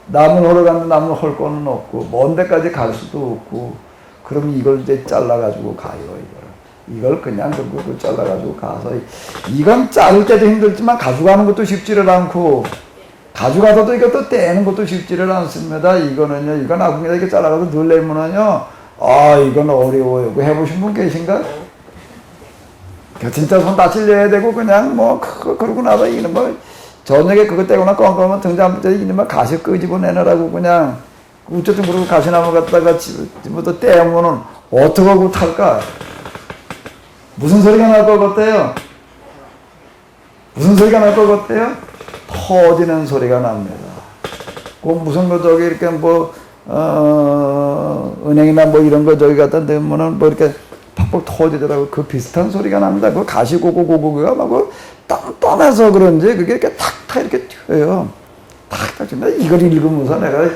Speaker 1: 나무를 하러 갔는데 나무를 헐 거는 없고 먼 데까지 갈 수도 없고 그럼 이걸 이제 잘라가지고 가요. 이걸 그냥 잘라가지고 가서 이건 자를 때도 힘들지만 가져가는 것도 쉽지를 않고 가져가서도 이것도 떼는 것도 쉽지를 않습니다. 이건 아궁이다 이렇게 잘라가서 넣으려면은요, 이건 어려워요. 해보신 분 계신가? 진짜 손 다 찔려야 되고 그냥 그러고 나서 이는 저녁에 그거 떼거나 껌껌하면 등장 이는 가시 끄집어내느라고 그냥 어쨌든 그러고 가시나무 갖다가 집어서 떼면은 어떻게 하고 탈까? 무슨 소리가 날 것 같아요? 무슨 소리가 날 것 같아요? 터지는 소리가 납니다. 무슨 이렇게 은행이나 이런 거 저기 갖다 넣으면은 이렇게 팍팍 터지더라고. 그 비슷한 소리가 납니다. 그 가시 고고고고가 막 땀떠내서 그런지 그게 이렇게 탁탁 이렇게 튀어요. 탁탁 나 이걸 읽으면서 내가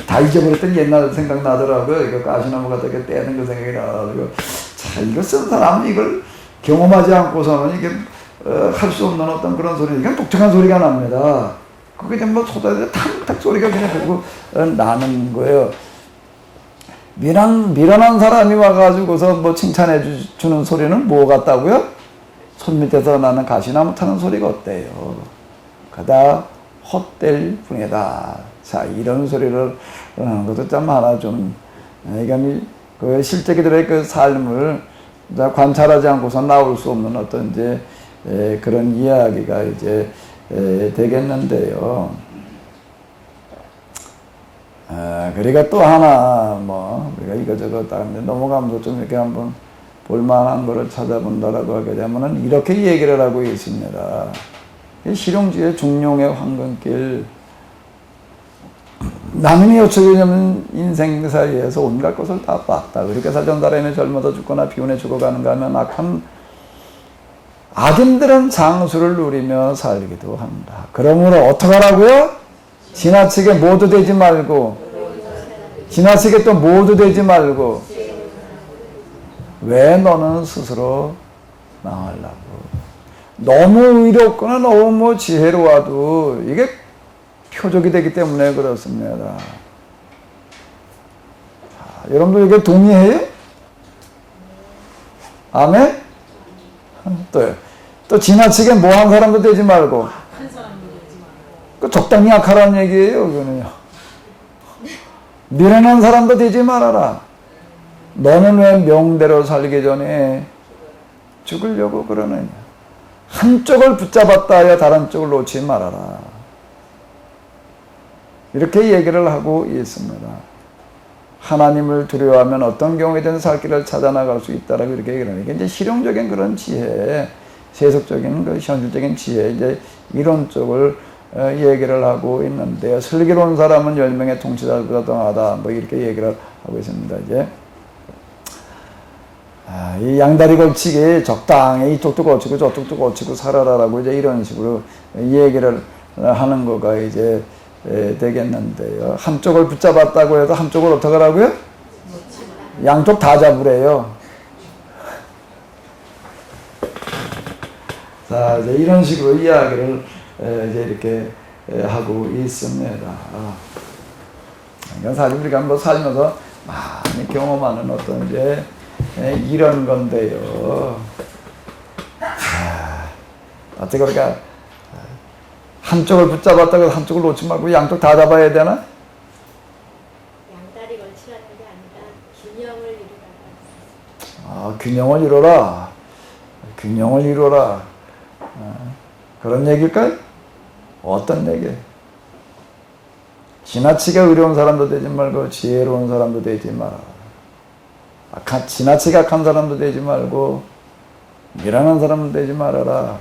Speaker 1: 다 잊어버렸던 옛날 생각나더라고요. 이거 가시나무 갖다 이렇게 떼는 그 생각이 나가지고 자 이거 쓴 사람은 이걸 경험하지 않고서는 이게 할 수 없는 어떤 그런 소리, 그냥 독특한 소리가 납니다. 그게 그냥 뭐 쏟아져 탁탁 소리가 그냥 결국 나는 거예요. 미련한 사람이 와가지고서 뭐 칭찬해 주는 소리는 뭐 같다고요? 손 밑에서 나는 가시나무 타는 소리가 어때요? 그다 헛될 뿐이다. 자, 이런 소리를 하는 것도 참 하나 좀, 이건 그 실제 그들의 그 삶을 관찰하지 않고서 나올 수 없는 어떤 이제 그런 이야기가 이제 되겠는데요. 그러니까 또 하나 뭐 우리가 이거저거 다 넘어가면서 좀 이렇게 한번 볼만한 거를 찾아본다라고 하게 되면은 이렇게 얘기를 하고 있습니다. 실용주의 중용의 황금길. 남이 어쩌냐면 인생 사이에서 온갖 것을 다 봤다. 그렇게 살던 사람이 젊어서 죽거나 비운에 죽어가는가 하면 악인들은 장수를 누리며 살기도 한다. 그러므로 어떡하라고요? 지나치게 모두 되지 말고, 지나치게 또 모두 되지 말고, 왜 너는 스스로 망하려고? 너무 의롭거나 너무 뭐 지혜로워도 이게 표적이 되기 때문에 그렇습니다. 자, 여러분들 이게 동의해요? 아멘? 또 지나치게 뭐한 사람도 되지 말고, 그 적당히 약하라는 얘기예요. 그거는요. 미련한 사람도 되지 말아라. 너는 왜 명대로 살기 전에 죽으려고 그러느냐. 한쪽을 붙잡았다 하여 다른 쪽을 놓지 말아라. 이렇게 얘기를 하고 있습니다. 하나님을 두려워하면 어떤 경우에든 살 길을 찾아 나갈 수 있다라고 이렇게 얘기를 하는 게 이제 실용적인 그런 지혜, 세속적인 그 현실적인 지혜, 이제 이런 쪽을 얘기를 하고 있는데요. 슬기로운 사람은 10명의 통치자보다 더하다. 뭐 이렇게 얘기를 하고 있습니다. 이제 이 양다리 걸치기 적당히 이쪽도 거치고 저쪽도 거치고 살아라라고 이제 이런 식으로 얘기를 하는 거가 이제 되겠는데요. 한쪽을 붙잡았다고 해서 한쪽을 어떻게 하라고요? 양쪽 다 잡으래요. 자, 이제 이런 식으로 이야기를 이제 이렇게 하고 있습니다. 그러니까 사실 우리가 뭐 살면서 많이 경험하는 어떤 이제 이런 건데요. 어떻게 그러니까 한쪽을 붙잡았다고 해서 한쪽을 놓지 말고 양쪽 다 잡아야 되나?
Speaker 3: 양다리 걸치라는 게 아니라 균형을 이루라.
Speaker 1: 균형을 이루라. 균형을 이루라. 그런 얘기일까요? 어떤 얘기? 지나치게 의로운 사람도 되지 말고 지혜로운 사람도 되지 마라. 지나치게 악한 사람도 되지 말고 미련한 사람도 되지 말아라.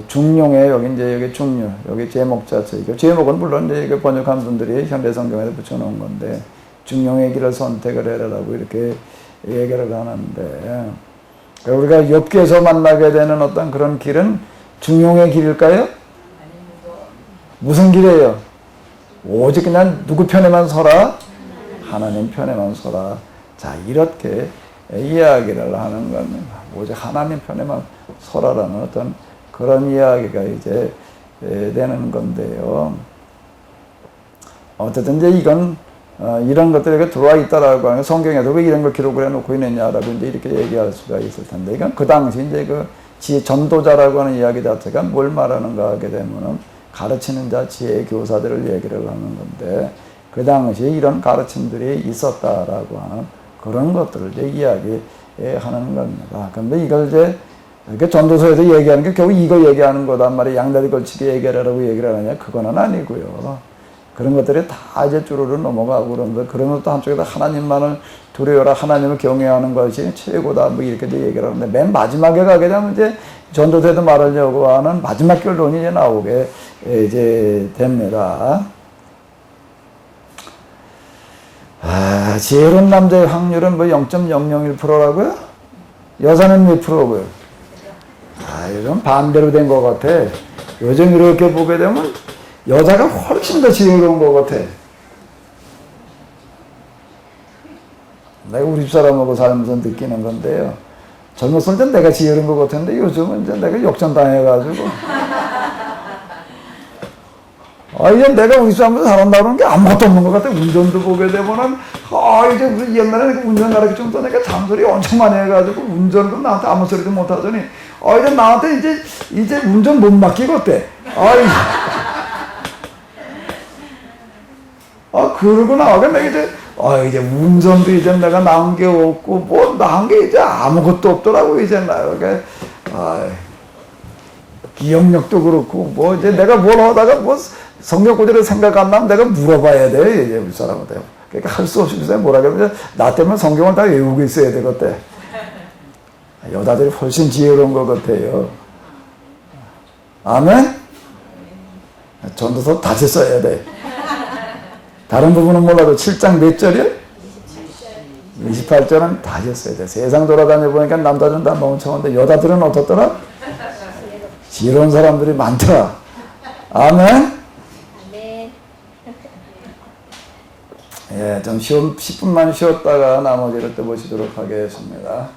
Speaker 1: 중용에 여기 중류, 여기 제목 자체. 이거 제목은 물론 이제 번역한 분들이 현대 성경에서 붙여놓은 건데 중용의 길을 선택을 해라라고 이렇게 얘기를 하는데 우리가 욥기에서 만나게 되는 어떤 그런 길은 중용의 길일까요? 무슨 길이에요? 오직 그냥 누구 편에만 서라? 하나님 편에만 서라. 자, 이렇게 이야기를 하는 겁니다. 오직 하나님 편에만 서라라는 어떤 그런 이야기가 이제 되는 건데요. 어쨌든 이제 이건 이런 것들이 들어와 있다라고 하는 성경에도 왜 이런 걸 기록을 해놓고 있느냐라고 이제 이렇게 얘기할 수가 있을 텐데, 이건 그 당시 이제 그 전도자라고 하는 이야기 자체가 뭘 말하는가 하게 되면은 가르치는 자, 지혜의 교사들을 얘기를 하는 건데, 그 당시에 이런 가르침들이 있었다라고 하는 그런 것들을 이제 이야기하는 겁니다. 근데 이걸 이제 이렇게 전도서에서 얘기하는 게 결국 이거 얘기하는 거단 말이에요. 양다리 걸치기 얘기하라고 얘기를 하느냐? 그거는 아니고요. 그런 것들이 다 이제 쭈루루 넘어가고 그러는데, 그런 것도 한쪽에서 하나님만을 두려워라, 하나님을 경외하는 것이 최고다, 뭐 이렇게 이제 얘기를 하는데, 맨 마지막에 가게 되면 이제 전도서에도 말하려고 하는 마지막 결론이 이제 나오게 이제 됩니다. 지혜로운 남자의 확률은 뭐 0.001%라고요? 여자는 몇 프로고요? 이건 반대로 된 것 같아. 요즘 이렇게 보게 되면 여자가 훨씬 더 지혜로운 것 같아. 내가 우리 집사람하고 살면서 느끼는 건데요. 젊었을 땐 내가 지혜로운 것 같은데 요즘은 이제 내가 역전당해가지고 이제 내가 우리 집사람하고 살았다 그러는 게 아무것도 없는 것 같아. 운전도 보게 되면은 이제 우리 옛날에 운전 가르쳐 좀 내가 잔소리 엄청 많이 해가지고 운전도 나한테 아무 소리도 못 하더니 이제 나한테 이제 운전 못 맡기겠대. 그러고 나와가 내가 이제 운전도 이제 내가 나은 게 없고 뭐 나은 게 이제 아무것도 없더라고 이제 나가. 기억력도 그렇고 뭐 이제 내가 뭘 하다가 뭐 성경 구절을 생각 안 나면 내가 물어봐야 돼 이제 우리 사람한테. 그러니까 할 수 없이 비싸 뭐라 그러면 나 때문에 성경을 다 외우고 있어야 되겠대. 여자들이 훨씬 지혜로운 것 같아요. 아멘? 전도서 다시 써야 돼. 다른 부분은 몰라도 7장 몇 절이요? 28절은 다시 써야 돼. 세상 돌아다녀 보니까 남자들은 다 멍청한데 여자들은 어떻더라? 지혜로운 사람들이 많더라. 아멘? 좀 10분만 쉬었다가 나머지를 또 보시도록 하겠습니다.